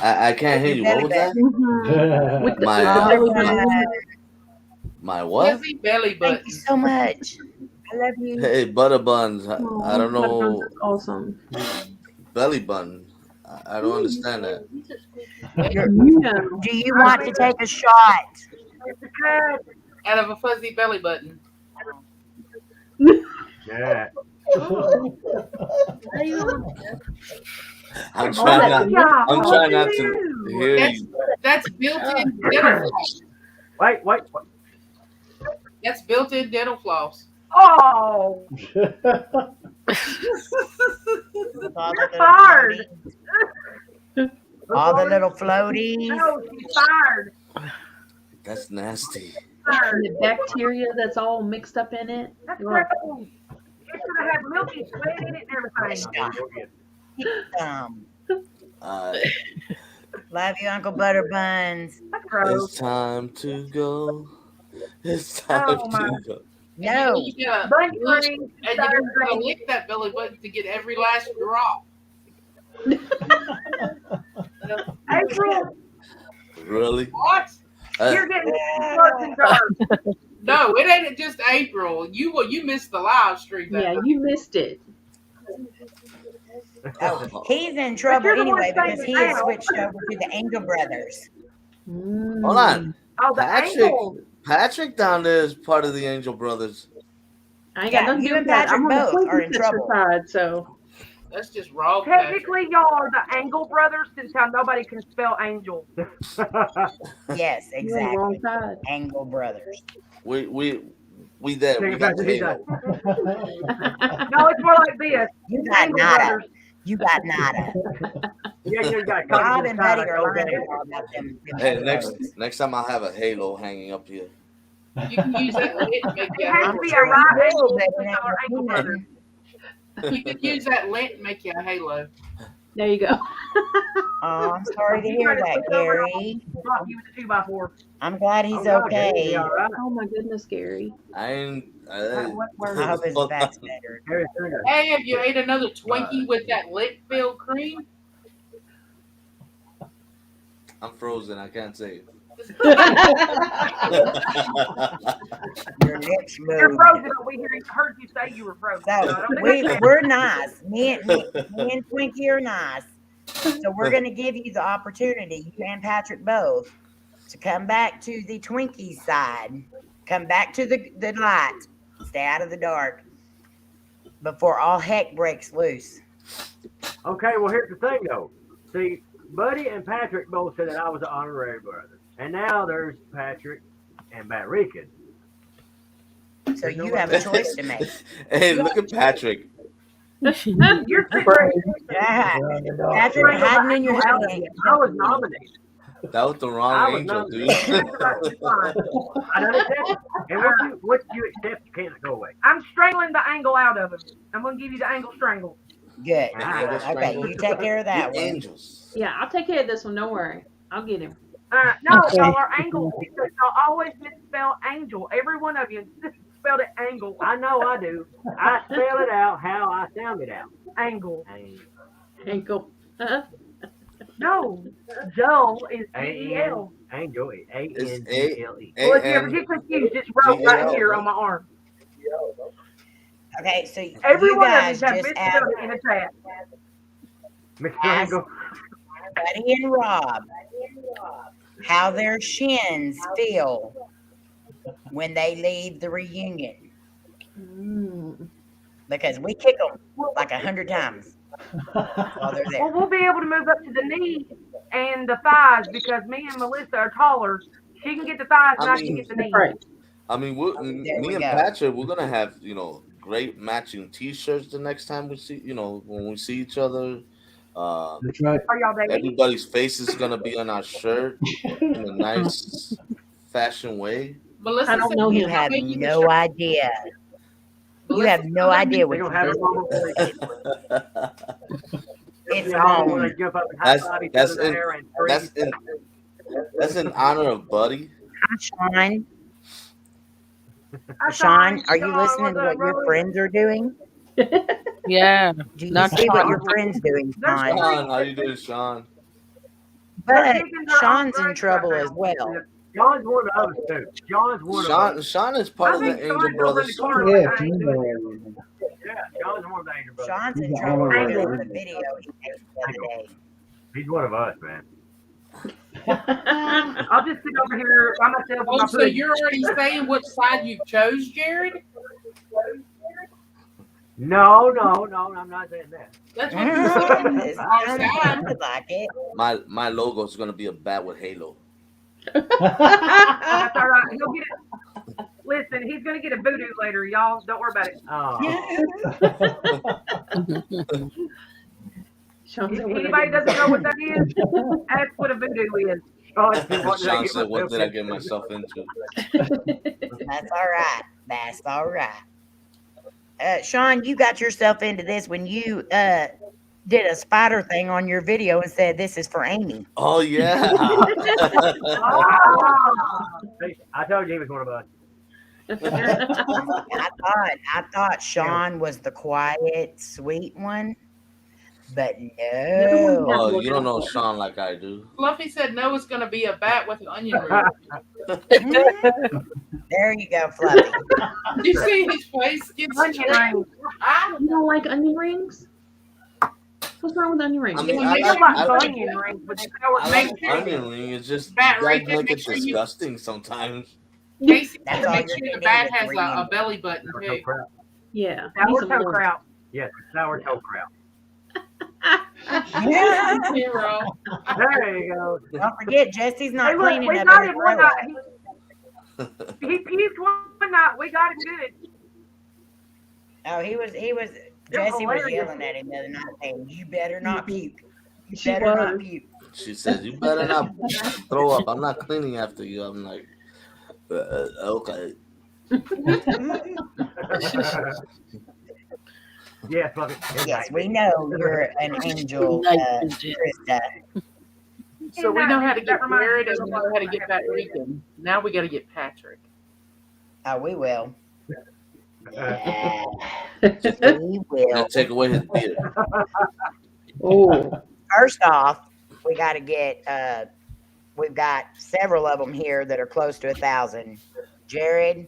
A: I can't hear you. What was that?
C: Mm-hmm. With the,
A: My-
C: with the belly button.
A: My what?
G: Heavy belly
B: Thank you
G: buttons.
B: so much. I love you.
A: Hey, butter buns. I don't
C: Butter buns
A: know.
C: is awesome.
A: Belly button. I don't understand that.
C: Yeah.
B: Do you want to take a shot?
G: Out of a fuzzy belly button.
F: Yeah.
H: How you on?
A: I'm trying not.
E: Yeah.
A: I'm trying not to hear
G: That's,
A: you.
G: that's built-in dental floss.
F: Wait.
G: That's built-in dental floss.
E: Oh, you're fired.
B: All the little floaties.
E: No, she's fired.
A: That's nasty.
C: And the bacteria that's all mixed up in it.
E: That's gross. You should have had milky sweat in it and everything.
B: Love you, Uncle Butterbuns.
E: That's gross.
A: It's time to go. It's time to go.
B: No.
G: And you gotta
E: Bunny
G: push,
E: green,
G: and you gotta lick that belly button to get every last drop.
E: April,
A: Really?
G: What?
E: you're getting close and dark.
G: No, it ain't just April. You missed the live stream. That
C: Yeah,
G: night.
C: you missed it.
B: Oh, he's in trouble
E: you're the one
B: anyway because
E: saying
B: he has
E: now.
B: switched over to the Angel Brothers.
A: Hold on.
E: Oh, the
A: Patrick.
E: ankle.
A: Patrick down there is part of the Angel Brothers.
C: I ain't
B: Yeah,
C: got nothing to
B: you
C: do
B: and
C: with that.
B: Patrick
C: I'm on the
B: both
C: Queen
B: are in
C: sister
B: trouble.
C: side, so
G: That's just raw. Patrick.
E: Technically, y'all are the Angle brothers since how nobody can spell angel.
B: Yes,
C: you're on the wrong
B: exactly.
C: side.
B: Angel Brothers.
A: We there. We got Halo.
E: No, it's more like this.
B: You got
E: Angle
B: nada.
E: brothers.
B: You got nada.
F: Yeah, you got
B: Rob and Buddy are
F: over
B: learning all about them.
A: Hey, next time I'll have a halo hanging up here.
G: You can use that lint to make you
E: It
G: a
E: has to
G: halo.
E: be a right angle
B: Baby,
E: since y'all are Angle brothers.
G: You can use that lint to make you a halo.
C: There you go.
B: Oh, I'm sorry to hear that, Gary.
E: Drop you with a 2x4.
B: I'm glad he's
F: Oh, God,
B: okay.
F: yeah, all right.
C: Oh my goodness, Gary.
A: I ain't.
B: I hope his back's better.
F: Harry Stringer.
G: Hey, have you ate another Twinkie with that lint-filled cream?
A: I'm frozen. I can't say it.
B: Your lips
E: You're
B: moved.
E: frozen, but we heard you say you were frozen.
B: So
E: I don't think that's
B: we're nice. Me and Twinkie are nice. So we're going to give you the opportunity, you and Patrick both, to come back to the Twinkie side. Come back to the light. Stay out of the dark before all heck breaks loose.
F: Okay, well, here's the thing, though. See, Buddy and Patrick both said that I was an honorary brother. And now there's Patrick and Batrican.
B: So you have a choice to make.
A: Hey, look at Patrick.
E: You're
B: Yeah. Patrick hiding in your head.
F: I was nominated.
A: That was the
F: I
A: wrong
F: was
A: angel, dude.
F: nominated. I don't accept. And what you accept, you can't go away.
E: I'm strangling the angle out of him. I'm going to give you the angle strangle.
B: Good. Okay, you take care of that
A: You
B: one.
A: angels.
C: Yeah, I'll take care of this one. Don't worry. I'll get him.
E: No, y'all are angles because y'all always misspell angel. Every one of you spelled it angle.
F: I know I do. I spell it out how I sound it out.
E: Angle.
C: Ankle.
E: No, Joel is A-E-L.
F: Angel is
A: It's
F: A-N-G-L-E.
E: Well, if you ever get confused, just wrote right here on my arm.
B: Okay, so
E: Every
B: you
E: one of
B: guys
E: you have
B: just
E: misspelled
B: asked
E: it in a chat.
F: Mr.
B: Ask-
F: Angle.
B: Buddy and Rob how their shins feel when they leave the reunion. Because we kick them like 100 times while they're there.
E: Well, we'll be able to move up to the knees and the thighs because me and Melissa are taller. She can get the thighs and I can get the knees.
A: I mean,
B: There
A: me
B: we
A: and
B: go.
A: Patrick, we're gonna have great matching T-shirts the next time we see when we see each other.
I: That's right.
E: Are y'all dating?
A: Everybody's face is gonna be on our shirt in a nice fashion way.
G: Melissa
C: I don't
G: said
C: know
B: You
C: him.
B: have
G: made you the
B: no
G: shirt.
B: idea. You
G: Melissa
B: have no
G: said
B: idea
F: They
B: what
F: gonna have
B: you
F: a moment where they
B: It's
F: they
B: on.
F: jump up and high five each other there and
A: That's in honor of Buddy.
B: Hi, Sean.
E: I
B: Sean,
E: thought
B: are you
E: y'all
B: listening to
E: was,
B: what your
E: really-
B: friends are doing?
D: Yeah.
B: Do you
D: Not
B: see what
D: Sean.
B: your friends doing, Sean?
A: Sean, how you doing, Sean?
B: But Sean's in trouble as well.
F: John's one of us too. John's one of us.
A: Sean is part
E: I
A: of the
E: think
A: Angel
E: Sean's over in
A: Brothers.
E: the corner.
I: Yeah,
E: like, I ain't doing it.
F: Yeah, John's one of the Angel Brothers.
B: Sean's in
I: He's
B: trouble
I: all
B: because of
I: right.
B: the video he made the other day.
F: He's one of us, man.
E: I'll just sit over here by myself. with
G: Oh,
E: my
G: so
E: pudding.
G: you're already saying what side you chose, Jared?
F: No, I'm not saying that.
G: That's what you said.
B: It
G: All
B: sounded
G: time.
B: like it.
A: My logo is gonna be a bat with halo.
E: That's all right. He'll get it. Listen, he's gonna get a voodoo later, y'all. Don't worry about it.
F: Oh,
G: Sean
E: If anybody doesn't know what that is, ask what a voodoo is.
A: Sean said, "What did I get myself into?"
B: That's all right. That's all right. Sean, you got yourself into this when you did a spider thing on your video and said this is for Amy.
A: Oh yeah.
F: I told you he was one of us.
B: I thought Sean was the quiet, sweet one, but no.
A: Oh, you don't know Sean like I do.
G: Fluffy said no, it's going to be a bat with an onion ring.
B: There you go, Fluffy.
G: You see his face gets
E: Onion rings.
C: You don't like onion rings? What's wrong with onion rings?
A: I mean,
E: I like onion rings, but you know what
A: I
E: makes
A: like onion ring. It's just
G: Bat
A: you guys
G: ring,
A: make
G: make
A: it
G: sure you-
A: disgusting sometimes.
G: Basically,
B: That's all
G: make
B: you're
G: sure the
B: gonna
G: bat
B: need
G: has
B: is green.
G: a belly button too.
F: Sauerkraut.
C: Yeah.
E: sourdough kraut.
F: Yes, sauerkraut.
G: Zero.
F: There you go.
B: Don't forget, Jesse's not
E: Hey, look,
B: cleaning
E: we
B: up
E: got
B: his
E: him one
B: throw up.
E: night. He puked one night. We got him good.
B: Oh, he was. Jesse was yelling at him the other night, saying, "You better not puke. You
C: She
B: better not
C: was.
B: puke."
A: She says, "You better not throw up. I'm not cleaning after you." I'm like, okay.
F: Yeah, fuck it.
B: Yes, we know you're an angel, Krista.
G: So we know how to get married and we know how to get Batrican. Now we got to get Patrick.
B: Oh, we will.
F: Uh,
B: We will.
A: Now take away his beard.
C: Oh.
B: First off, we got to get. We've got several of them here that are close to 1,000. Jared,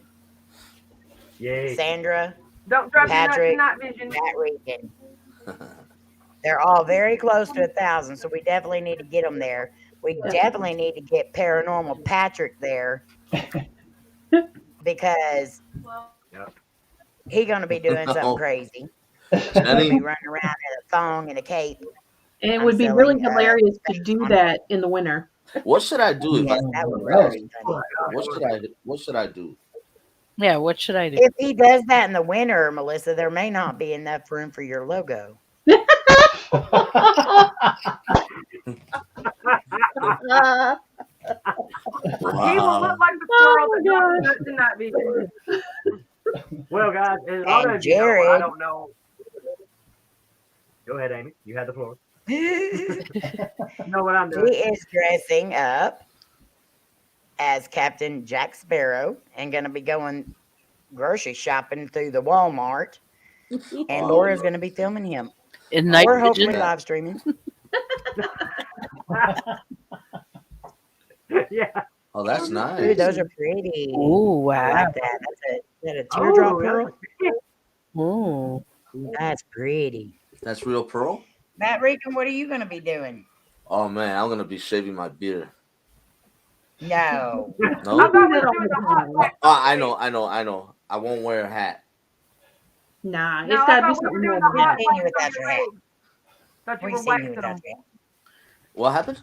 F: Yay.
B: Sandra,
E: Don't drop
B: Patrick,
E: your nuts in night vision.
B: Matt Regan. They're all very close to 1,000, so we definitely need to get them there. We definitely need to get Paranormal Patrick there because
F: Yep.
B: he gonna be doing something crazy. He's
A: Jenny,
B: gonna be running around in a thong and a cape.
C: And it
B: I'm
C: would be
B: selling,
C: really hilarious to do that in the winter.
A: what should I do?
B: Yes, that would really be funny.
A: What should I do?
D: Yeah, what should I do?
B: If he does that in the winter, Melissa, there may not be enough room for your logo.
E: He will look like the squirrel that dropped his nuts in night vision.
F: Well, guys, a lot
B: And
F: of you know, I
B: Jared.
F: don't know. Go ahead, Amy. You had the floor.
B: He
F: You know what I'm doing.
B: is dressing up as Captain Jack Sparrow and going to be going grocery shopping through the Walmart. And Laura's going to be filming him.
D: In night
B: Or hopefully
D: vision?
B: live streaming.
F: Yeah.
A: Oh, that's nice.
B: Dude, those are pretty.
D: Ooh,
B: I
D: wow.
B: like that. Is that a teardrop
F: Oh,
B: pearl?
D: Ooh.
B: That's pretty.
A: That's real pearl.
B: Matt Regan, what are you going to be doing?
A: Oh man, I'm gonna be shaving my beard.
B: No.
E: I
A: No.
E: thought we were doing the hot wax.
A: Oh, I know. I won't wear a hat.
C: Nah,
E: No,
C: it's
E: I
C: got to be
E: thought we were
C: something
E: doing
C: more
E: the
C: than
E: hot
C: that.
B: We've seen you
E: wax
B: without
E: on
B: your
E: your
B: hat.
E: legs. Thought you
B: We've
E: were
B: seen you
E: waxing
B: without
E: them.
B: your hat.
A: What happened?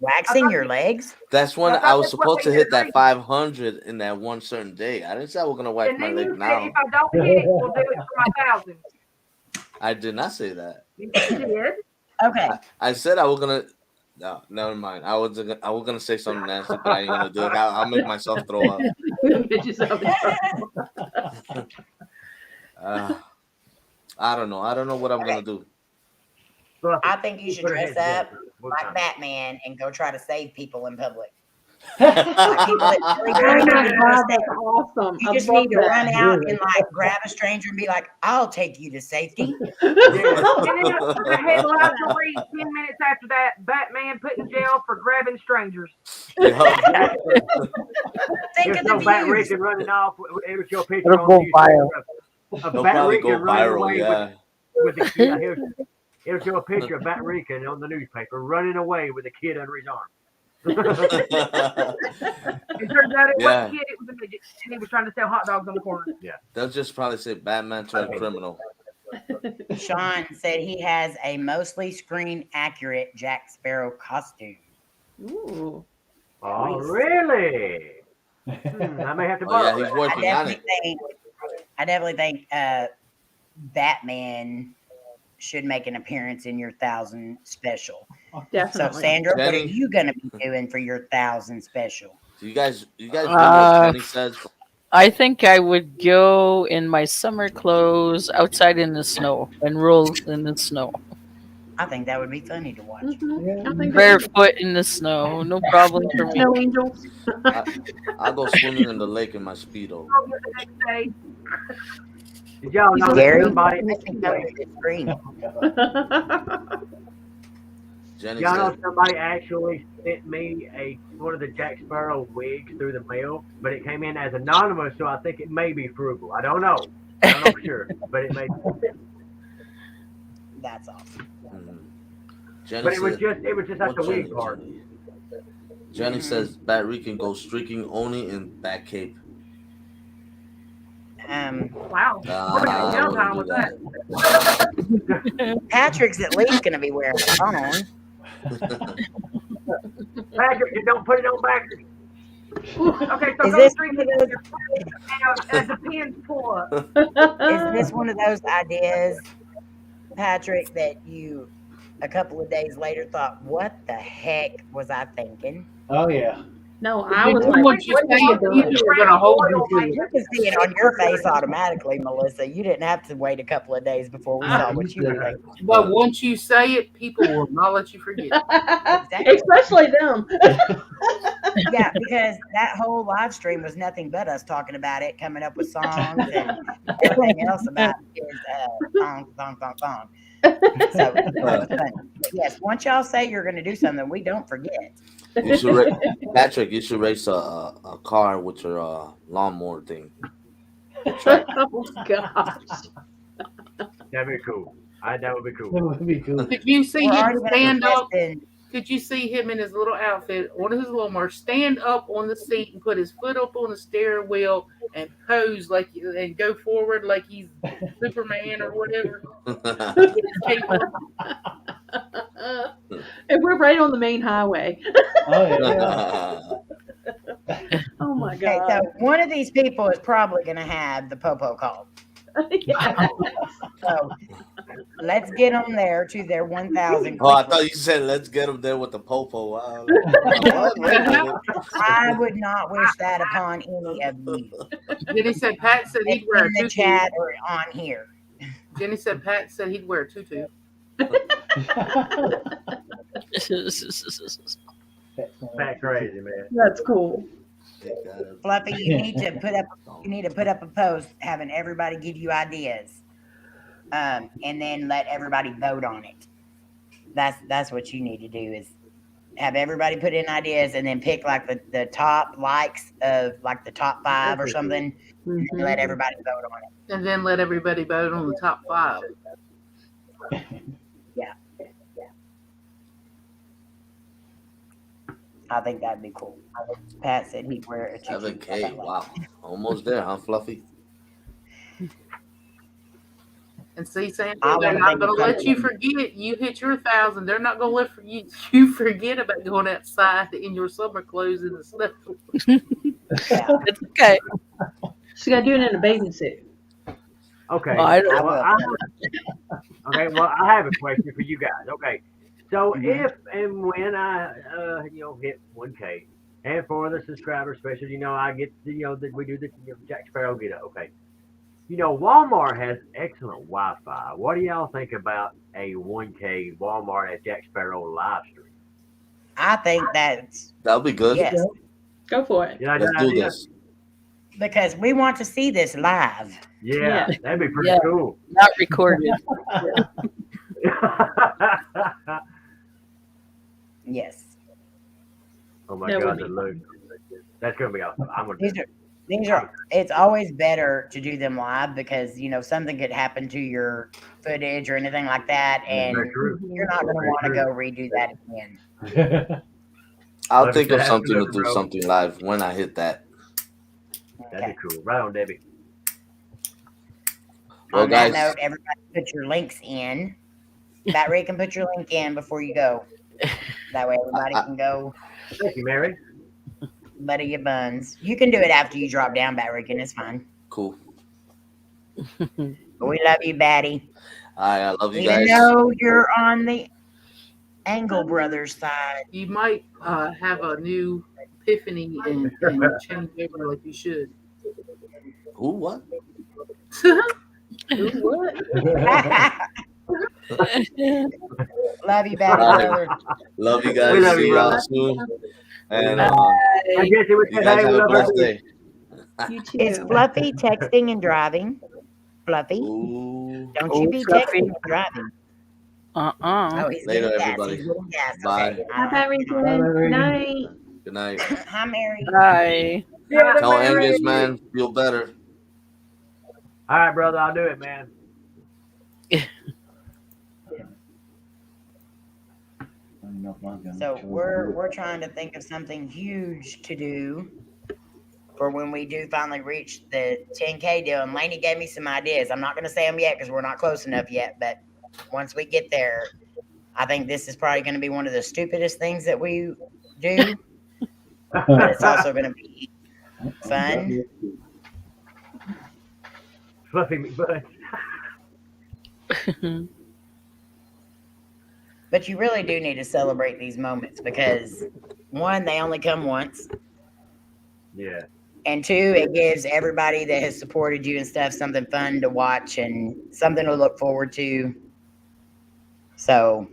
B: Waxing your legs?
A: That's when
E: I thought
A: I was
E: that's what
A: supposed to
E: we
A: hit
E: did,
A: that
E: right?
A: 500 in that one certain day. I didn't say I was gonna wipe
E: And
A: my
E: then
A: leg
E: you said,
A: now.
E: if I don't hit it, we'll do it for my 1,000.
A: I did not say that.
E: You did.
B: Okay.
A: I said I was gonna. No, never mind. I was gonna say something nasty, but I ain't gonna do it. I'll make myself throw up.
C: Get yourself in trouble.
A: I don't know. I don't know what I'm gonna do.
B: I think you should
F: Put her
B: dress
F: head
B: up
F: together. We'll
B: like
F: time.
B: Batman and go try to save people in public.
C: Oh my God, that's awesome.
B: You
C: I
B: just
C: love
B: need to
C: that.
B: run out and like grab a stranger and be like, "I'll take you to safety."
E: And then the headlines will read 10 minutes after that, Batman put in jail for grabbing strangers.
B: Think
F: There's
B: of
F: no
B: the
F: Bat
B: views.
F: Rican running off. It was your picture
D: It'll
F: on
D: go
F: YouTube
D: viral.
F: of
A: They'll
F: Bat
A: probably
F: Rican
A: go
F: running
A: viral.
F: away
A: Yeah.
F: with the kid. Here's your picture of Bat Rican on the newspaper running away with a kid under his arm.
E: It turns out it
A: Yeah.
E: wasn't a kid, it was a midget. And he was trying to sell hot dogs on the corner.
A: They'll just probably say Batman turned criminal.
B: Shawn said he has a mostly screen accurate Jack Sparrow costume.
C: Ooh.
F: Oh, really? I may have to borrow.
A: Yeah, he's working on it.
B: I definitely think Batman should make an appearance in your 1,000 special.
C: Definitely.
B: So, Sandra, what are you going to be doing for your 1,000 special?
A: Do you guys do what Jenny says?
D: I think I would go in my summer clothes outside in the snow and roll in the snow.
B: I think that would be funny to watch.
D: Barefoot in the snow, no problem for me.
C: Snow angels.
A: I'll go swimming in the lake in my Speedo.
F: Did y'all know
B: Gary?
F: somebody? Y'all know somebody actually sent me one of the Jack Sparrow wigs through the mail, but it came in as anonymous, so I think it may be frugal. I don't know. I don't know for sure, but it may be.
B: That's awesome.
F: But it was just at the wig part.
A: Jenny says Batrican goes streaking only in back cape.
E: Wow.
B: Patrick's at least going to be wearing a phone.
F: Patrick, don't put it on backwards.
E: Okay, so
B: Is
E: go
B: this
E: stream
B: one of those?
E: as the pins pull up.
B: Is this one of those ideas, Patrick, that you a couple of days later thought, "What the heck was I thinking?"
I: Oh yeah.
C: No, I was
G: What
C: like,
G: you say you're gonna hold you to
B: You can see it on your face automatically, Melissa. You didn't have to wait a couple of days before we saw what you were thinking.
G: But once you say it, people will not let you forget.
B: Exactly.
C: especially them.
B: Yeah, because that whole live stream was nothing but us talking about it, coming up with songs and everything else about his song. So it was funny. But yes, once y'all say you're going to do something, we don't forget.
A: You should Patrick, you should race a car with your lawnmower thing.
C: Oh gosh.
F: That'd be cool. That would be cool.
I: That would be cool.
G: Could you see
B: We're
G: him
B: already gonna
G: stand up?
B: invest in-
G: Could you see him in his little outfit on his lawnmower, stand up on the seat and put his foot up on the steering wheel and pose and go forward like he's Superman or whatever?
C: And we're right on the main highway.
I: Oh yeah.
C: Oh my
B: Okay,
C: god.
B: so one of these people is probably going to have the popo call.
C: Yeah.
B: So let's get them there to their 1,000.
A: Oh, I thought you said let's get him there with the popo. Wow.
B: I would not wish that upon any of you.
G: Jenny said Pat said he'd wear a
B: In the
G: tutu.
B: chat or on here.
G: Jenny said Pat said he'd wear a tutu.
F: Pat crazy, man.
C: That's cool.
B: Fluffy, you need to put up a post having everybody give you ideas, and then let everybody vote on it. That's what you need to do is have everybody put in ideas and then pick like the top likes of like the top 5 or something, and then let everybody vote on it.
G: And then let everybody vote on the top 5.
B: Yeah. I think that'd be cool. Pat said he'd wear a tutu.
A: 7K. Wow. Almost there, huh, Fluffy?
G: And see, Sam,
B: I
G: they're
B: wanna
G: not
B: make
G: going to
B: it
G: let you forget. You hit your 1,000. They're not going to let you forget about going outside in your summer clothes in the snow.
D: It's okay.
C: She got to do it in a bathing suit.
F: Okay.
D: Oh, I don't
F: well, I have a question for you guys. Okay. So if and when I hit 1K, and for the subscriber special, I get that we do the Jack Sparrow get up. Okay. Walmart has excellent Wi-Fi. What do y'all think about a 1K Walmart at Jack Sparrow live stream?
B: I think
A: that'll be good.
B: Yes.
C: Go for it.
F: Yeah,
A: Let's do this.
B: Because we want to see this live.
F: Yeah, that'd be pretty cool.
D: Not recorded.
B: Yes.
F: Oh my God, that's gonna be awesome. I'm gonna.
B: These are. It's always better to do them live because something could happen to your footage or anything like that, and you're not going to want to go redo that again.
A: I'll think of something to do something live when I hit that.
F: That'd be cool. Right on, Debbie.
A: Well,
B: On that
A: guys,
B: note, everybody put your links in. Batrican, put your link in before you go. That way everybody can go.
F: Thank you, Mary.
B: Buddy your buns. You can do it after you drop down, Batrican. It's fine.
A: cool.
B: We love you, Batty.
A: I love you
B: Even
A: guys.
B: though you're on the Angle Brothers side.
G: You might have a new epiphany and change over like you should.
A: Ooh, what?
G: Ooh, what?
B: Love you, Batty
A: Bye.
B: brother.
A: Love you guys.
F: We love
A: See
F: you,
A: y'all
F: brother.
A: soon. And
F: I guess it was
A: you guys have a blessed day.
C: You too.
B: Is Fluffy texting and driving? Fluffy?
A: Ooh.
B: Don't you be
D: Fluffy.
B: texting and driving.
D: Uh-uh.
B: Oh, he's
A: Later,
B: getting gas.
A: everybody.
B: He's getting gas.
A: Bye.
B: Okay.
C: Bye, Batrican. Good night.
A: Good night.
B: Hi, Mary.
D: Bye.
A: Tell Angus, man, feel better.
F: All right, brother, I'll do it, man.
B: So we're trying to think of something huge to do for when we do finally reach the 10K deal. And Layne gave me some ideas. I'm not going to say them yet because we're not close enough yet. But once we get there, I think this is probably going to be one of the stupidest things that we do. But it's also going to be fun.
F: Fluffy McButt.
B: But you really do need to celebrate these moments because, one, they only come once.
F: Yeah.
B: And two, it gives everybody that has supported you and stuff something fun to watch and something to look forward to. So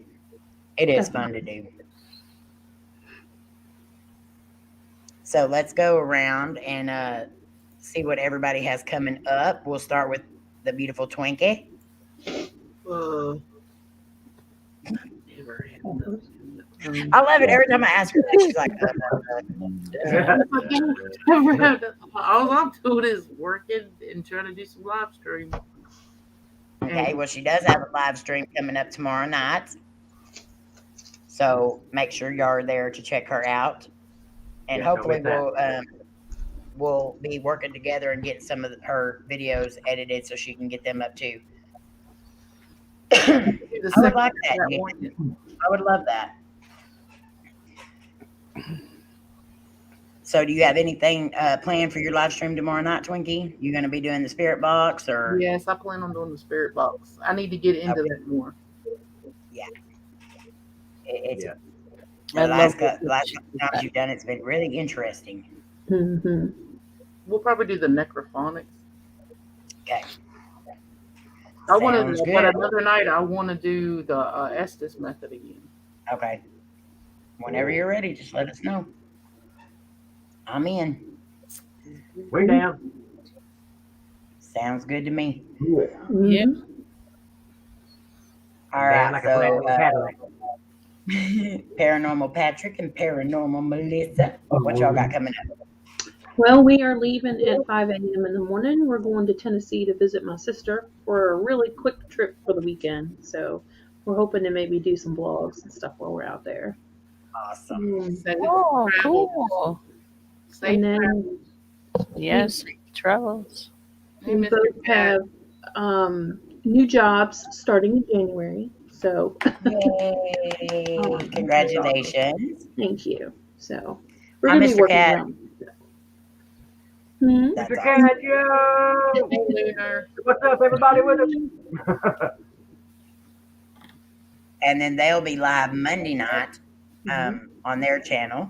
B: it is fun to do. So let's go around and see what everybody has coming up. We'll start with the beautiful Twinkie. I love it. Every time I ask her that, she's like,
G: all I'm doing is working and trying to do some live stream.
B: Okay, well, she does have a live stream coming up tomorrow night. So make sure y'all are there to check her out. And
F: Yeah,
B: hopefully
F: don't miss
B: we'll be working together and getting some of her videos edited so she can get them up too. I would like that. Jan. I would love that. So do you have anything planned for your live stream tomorrow night, Twinkie? You going to be doing the spirit box or?
G: Yes, I plan on doing the spirit box. I need to get into that more.
B: Yeah. It's
F: Yeah.
B: the last couple times you've done it's been really interesting.
C: Mm-hmm.
G: We'll probably do the necrophonics.
B: Okay.
G: I want
B: Sounds
G: to,
B: good.
G: but another night I want to do the Estes method again.
B: Okay. Whenever you're ready, just let us know. I'm in.
F: We're down.
B: Sounds good to me.
D: Yeah.
B: All
F: Down
B: right.
F: like a
B: So
F: brand new Cadillac.
B: Paranormal Patrick and Paranormal Melissa. What y'all got coming up?
C: Well, we are leaving at 5 a.m. in the morning. We're going to Tennessee to visit my sister for a really quick trip for the weekend. So we're hoping to maybe do some vlogs and stuff while we're out there.
B: Awesome.
D: Oh, cool.
C: And then
D: Yes, travels.
C: we both have new jobs starting in January. So
B: Yay. Congratulations.
C: thank you. So we're
B: I'm
C: going to be
B: Mr.
C: working
B: Cat.
C: around. Hmm?
B: That's
F: Mr.
B: awesome.
F: Cat, yo! What's up, everybody with us?
B: And then they'll be live Monday night on their channel.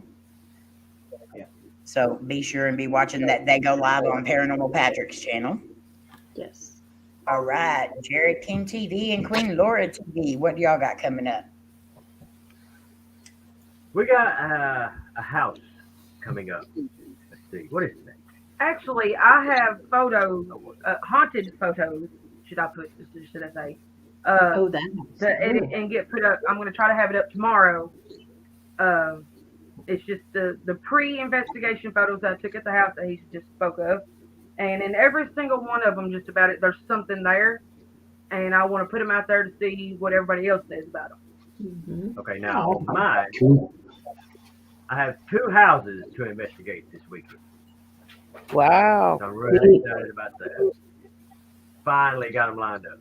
I: Yeah.
B: So be sure and be watching that. They go live on Paranormal Patrick's channel.
C: Yes.
B: All right. Jared King TV and Queen Laura TV. What do y'all got coming up?
F: We got a house coming up. Let's see. What is that?
E: Actually, I have photos, haunted photos. Should I say?
C: Oh, that.
E: To edit and get put up. I'm going to try to have it up tomorrow. It's just the pre-investigation photos I took at the house that he just spoke of. And in every single one of them, just about it, there's something there. And I want to put them out there to see what everybody else says about them.
C: Mm-hmm.
F: Okay, now on mine, I have 2 houses to investigate this weekend.
D: Wow.
F: So I'm really excited about that. finally got them lined up.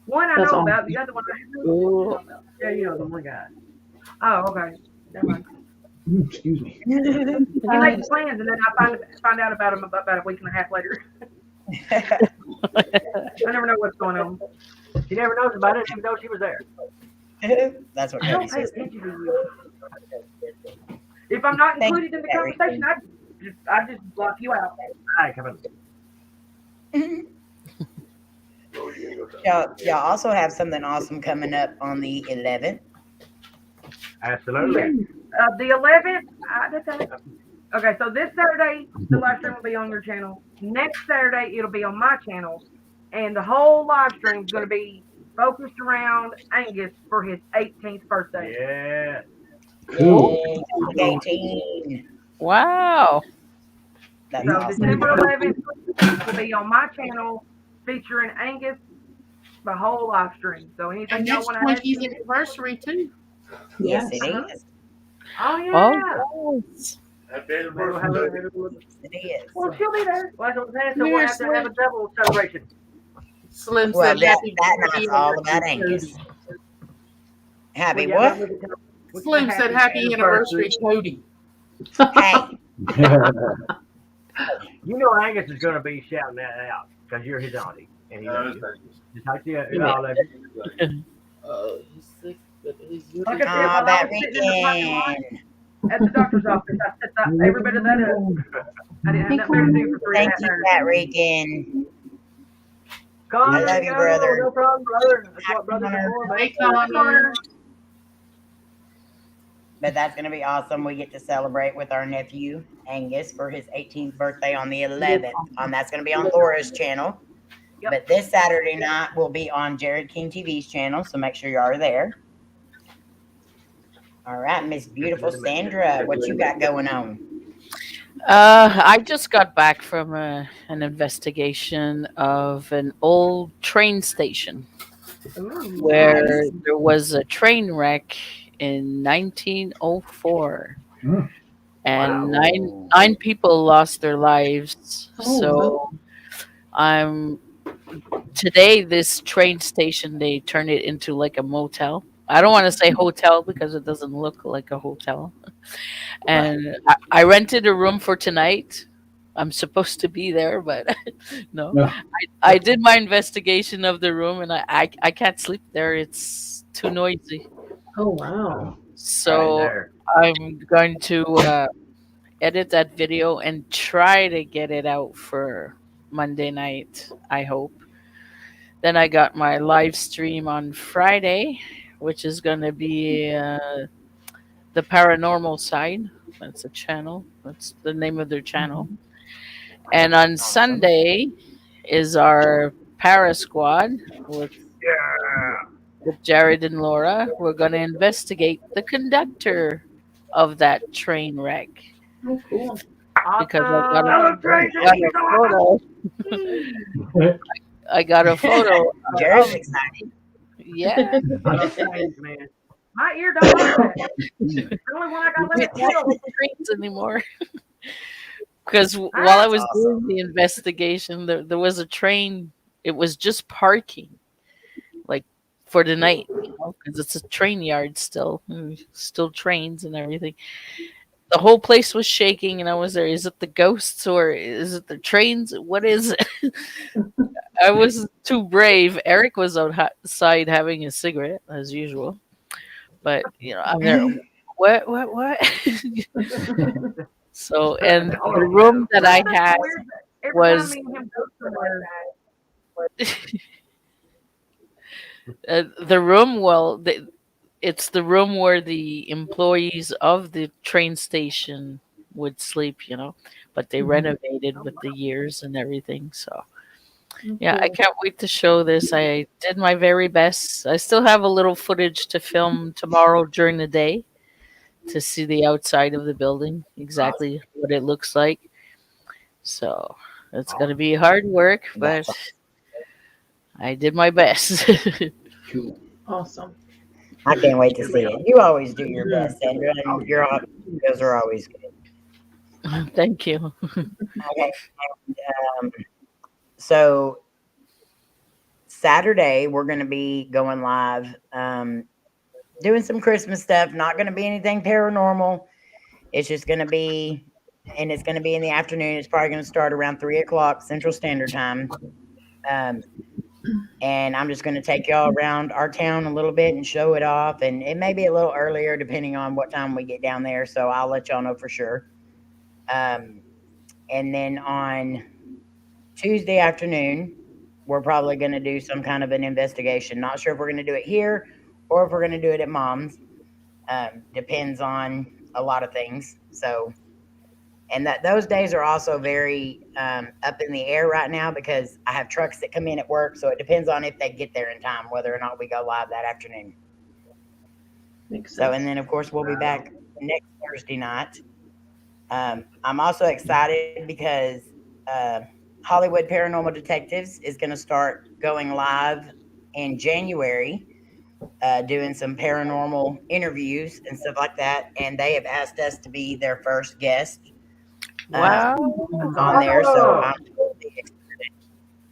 E: One I
C: That's
E: know
C: awesome.
E: about. The other one I have no idea about. Yeah, you know the one guy. Oh, okay. Never mind.
I: Excuse me.
E: He makes plans, and then I find out about him about a week and a half later. I never know what's going on.
F: She never knows about it, even though she was there.
B: That's what
E: I don't
B: Cody
E: pay
B: says.
E: attention to you. If I'm not
B: Thank
E: included in the
B: you,
E: conversation, I just block you out.
F: All right, come on.
B: Y'all also have something awesome coming up on the 11th.
F: Absolutely.
E: The 11th, okay, so this Saturday, the live stream will be on your channel. Next Saturday, it'll be on my channel. And the whole live stream is going to be focused around Angus for his 18th birthday.
F: Yeah.
I: Cool.
B: Yay, 18.
D: Wow.
B: That's
E: So
B: awesome.
E: December 11th will be on my channel featuring Angus, the whole live stream. So anything
G: And
E: y'all
G: it's
E: want to add?
G: 20th anniversary too.
B: Yes, it is.
E: Oh, yeah.
D: Oh, yes.
J: Happy anniversary.
B: It is.
E: Well, she'll be there. Like I was saying, so we'll have to have a double celebration.
G: Slim
B: Well,
G: said
B: that
G: happy
B: night's all about Angus. Happy
E: Well, yeah,
B: what?
G: Slim said happy anniversary, Cody.
B: Hey,
F: You know Angus is going to be shouting that out because you're his auntie. And he knows you. Just like all of you.
G: He's sick, but he's
E: Like I said, while I
B: that
E: was sitting in the parking lot
B: weekend.
E: at the doctor's office, I set every bit of that up. I didn't have that better to do for 3.5
B: Thank
E: hours.
B: you, Pat Regan.
F: Come
B: I love you, brother.
F: No problem, brother. That's what brothers are for, man.
G: Hey, Connor.
B: But that's going to be awesome. We get to celebrate with our nephew, Angus, for his 18th birthday on the 11th. That's going to be on Laura's channel.
E: Yep.
B: But this Saturday night will be on Jared King TV's channel, so make sure you are there. All right, Miss Beautiful Sandra, what you got going on?
D: I just got back from an investigation of an old train station
E: Ooh,
D: where
B: nice.
D: there was a train wreck in 1904, and nine people lost their lives. So today this train station, they turned it into like a motel. I don't want to say hotel because it doesn't look like a hotel. And I rented a room for tonight. I'm supposed to be there, but no. I did my investigation of the room, and I can't sleep there. It's too noisy.
C: Oh, wow.
D: So
F: Right
D: I'm going to edit that video and try to get it out for Monday night, I hope. Then I got my live stream on Friday, which is going to be the Paranormal Side. That's a channel. That's the name of their channel. And on Sunday is our Para Squad with Jared and Laura. We're going to investigate the conductor of that train wreck.
C: Oh, cool.
D: Because I got a photo.
B: Jared's excited.
D: Yeah.
F: man.
E: my ear don't like that. The only one I got left is
D: Not the trains anymore. Because while I was doing the investigation, there was a train. It was just parking, like for the night, because it's a train yard still trains and everything. The whole place was shaking, and I was there. Is it the ghosts or is it the trains? What is it? I was too brave. Eric was outside having a cigarette as usual, but I'm there. What? So, and the room that I had was the room. Well, it's the room where the employees of the train station would sleep, but they renovated with the years and everything. So, yeah, I can't wait to show this. I did my very best. I still have a little footage to film tomorrow during the day to see the outside of the building, exactly what it looks like. So it's going to be hard work, but I did my best.
C: Cool. Awesome.
B: I can't wait to see it. You always do your best, Sandra, and your videos are always good.
D: Thank you.
B: Okay. So Saturday, we're going to be going live, doing some Christmas stuff. Not going to be anything paranormal. It's just going to be, and it's going to be in the afternoon. It's probably going to start around 3 o'clock Central Standard Time. And I'm just going to take y'all around our town a little bit and show it off. And it may be a little earlier depending on what time we get down there. So I'll let y'all know for sure. And then on Tuesday afternoon, we're probably going to do some kind of an investigation. Not sure if we're going to do it here or if we're going to do it at Mom's. Depends on a lot of things. So, and those days are also very up in the air right now because I have trucks that come in at work. So it depends on if they get there in time, whether or not we go live that afternoon.
C: Makes sense.
B: So, and then of course we'll be back next Thursday night. I'm also excited because Hollywood Paranormal Detectives is going to start going live in January, doing some paranormal interviews and stuff like that. And they have asked us to be their first guest on there. So I'm totally excited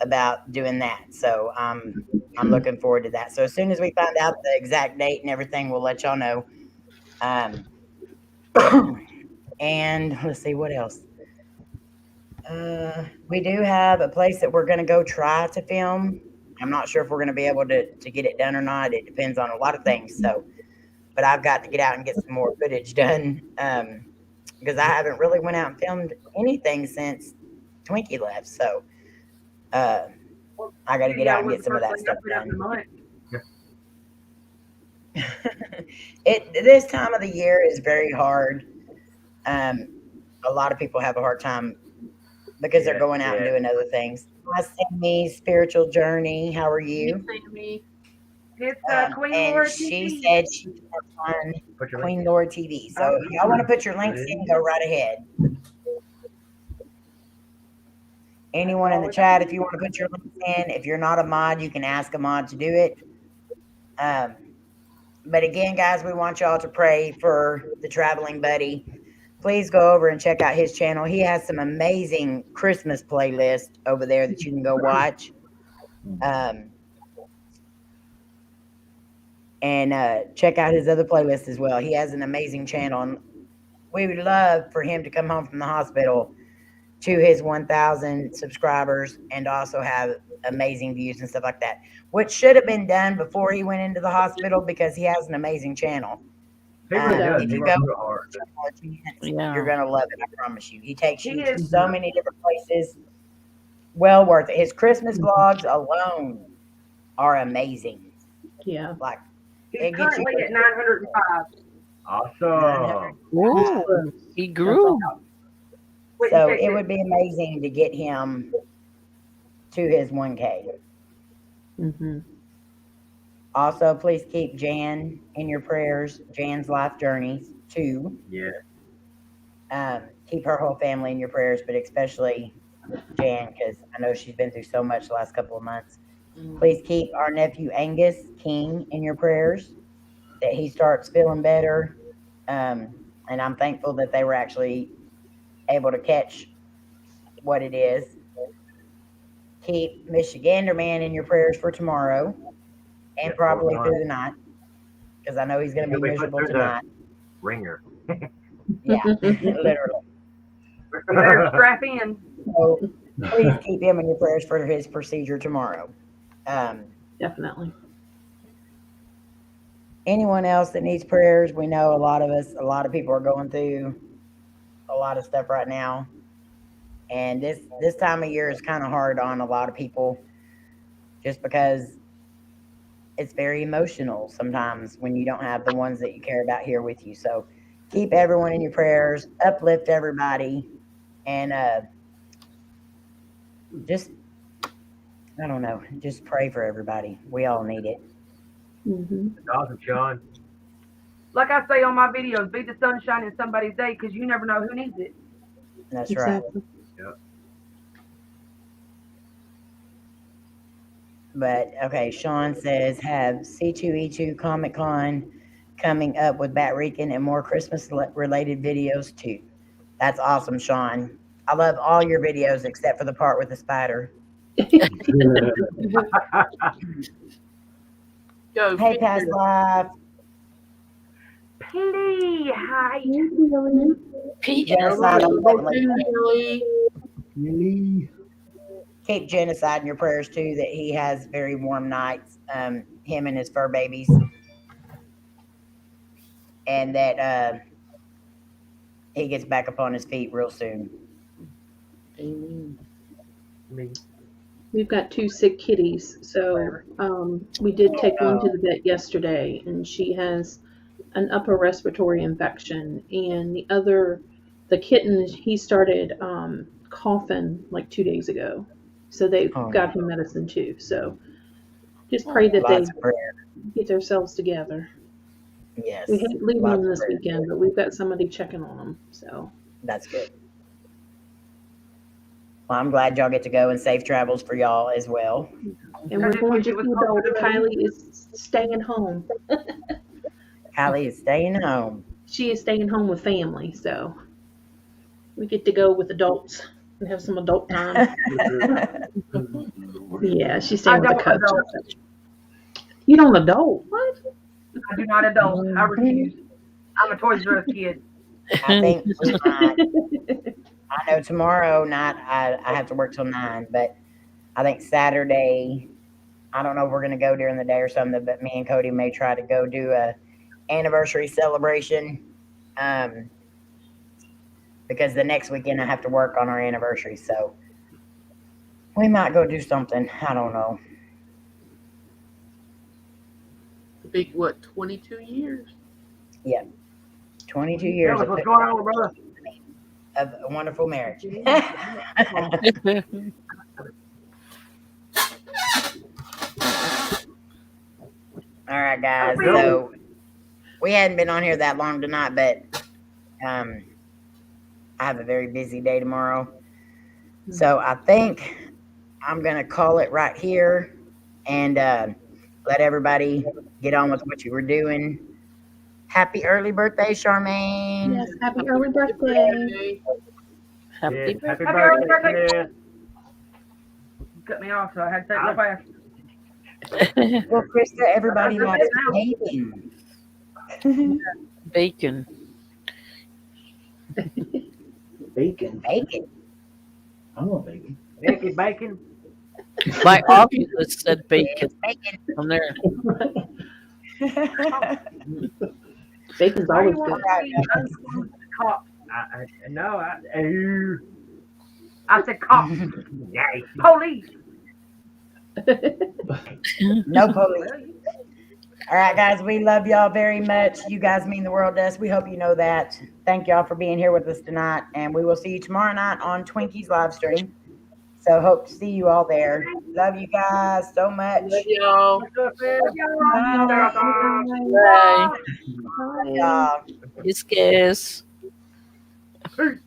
B: about doing that. So I'm looking forward to that. So as soon as we find out the exact date and everything, we'll let y'all know. And let's see what else. We do have a place that we're going to go try to film. I'm not sure if we're going to be able to get it done or not. It depends on a lot of things. So, but I've got to get out and get some more footage done because I haven't really went out and filmed anything since Twinkie left. So I got to get out and get some of that stuff done. This time of the year is very hard. A lot of people have a hard time because they're going out and doing other things. Hi, Sammy, Spiritual Journey. How are you?
E: It's Queen
B: and
E: Lora
B: she
E: TV.
B: said she's on Queen Lora TV. So if y'all want to put your links in, go right ahead. Anyone in the chat, if you want to put your links in, if you're not a mod, you can ask a mod to do it. But again, guys, we want y'all to pray for the traveling buddy. Please go over and check out his channel. He has some amazing Christmas playlist over there that you can go watch. And check out his other playlist as well. He has an amazing channel. And we would love for him to come home from the hospital to his 1,000 subscribers and also have amazing views and stuff like that, which should have been done before he went into the hospital because he has an amazing channel. If you go, you're going to love it. I promise you. He takes you to so many different places. Well worth it. His Christmas vlogs alone are amazing.
C: Yeah.
B: Like,
E: he's currently at 905.
F: Awesome.
D: Ooh, he grew.
B: So it would be amazing to get him to his 1K.
C: Mm-hmm.
B: Also, please keep Jan in your prayers. Jan's life journeys too.
F: Yeah.
B: Keep her whole family in your prayers, but especially Jan, because I know she's been through so much the last couple of months. Please keep our nephew Angus King in your prayers, that he starts feeling better. And I'm thankful that they were actually able to catch what it is. Keep Michigander Man in your prayers for tomorrow and probably through the night, because I know he's going to be miserable tonight.
F: Ringer.
B: Yeah, literally.
E: You better strap in.
B: So please keep him in your prayers for his procedure tomorrow.
C: Definitely.
B: Anyone else that needs prayers? We know a lot of people are going through a lot of stuff right now. And this time of year is kind of hard on a lot of people just because it's very emotional sometimes when you don't have the ones that you care about here with you. So keep everyone in your prayers, uplift everybody, and just, I don't know, just pray for everybody. We all need it.
C: Mm-hmm.
F: That's awesome, Shawn.
E: Like I say on my videos, be the sunshine in somebody's day because you never know who needs it.
B: That's
C: Exactly.
B: right.
F: Yep.
B: But okay, Shawn says, have C2E2 Comic Con coming up with Batrican and more Christmas related videos too. That's awesome, Shawn. I love all your videos except for the part with the spider.
G: Go,
B: Hey, past life.
E: Please, hi.
B: Genocide on
I: Really?
B: Keep Genocide in your prayers too, that he has very warm nights, him and his fur babies. And that he gets back up on his feet real soon.
G: Amen.
C: We've got 2 sick kitties, so we did take one to the vet yesterday, and she has an upper respiratory infection, and the kitten, he started coughing like 2 days ago, so they got him medicine too. So just pray that they get themselves together.
B: Yes,
C: we hate leaving them this weekend, but we've got somebody checking on them, so
B: that's good. Well, I'm glad y'all get to go, and safe travels for y'all as well.
C: And we're going to the adult. Kylie is staying home.
B: Kylie is staying home.
C: She is staying home with family, so we get to go with adults and have some adult time. Yeah, she's staying with the cubs. You don't adult? What?
E: I do not adult. I refuse. I'm a Toys R Us kid.
B: I think I know tomorrow night I have to work till 9, but I think Saturday, I don't know if we're going to go during the day or something, but me and Cody may try to go do a anniversary celebration, because the next weekend I have to work on our anniversary, so we might go do something. I don't know.
G: Big, what, 22 years?
B: Yeah, 22 years.
F: What's going on, brother?
B: Of a wonderful marriage. All right, guys. So we hadn't been on here that long tonight, but I have a very busy day tomorrow. So I think I'm going to call it right here and let everybody get on with what you were doing. Happy early birthday, Charmaine.
C: Yes, happy early birthday.
D: Happy
F: birthday.
E: Cut me off, so I had to take my fast.
B: Well, Krista, everybody likes bacon.
D: Bacon.
I: Bacon.
B: Bacon.
I: I want bacon.
F: Bacon.
D: My Oculus said bacon.
B: Bacon.
D: On there.
C: Bacon's always good.
E: I said cop. Police.
B: No police. All right, guys, we love y'all very much. You guys mean the world to us. We hope you know that. Thank y'all for being here with us tonight, and we will see you tomorrow night on Twinkie's live stream. So hope to see you all there. Love you guys so much.
G: Love y'all.
D: Bye.
B: Bye.
D: Kiss, kiss.
E: Peace.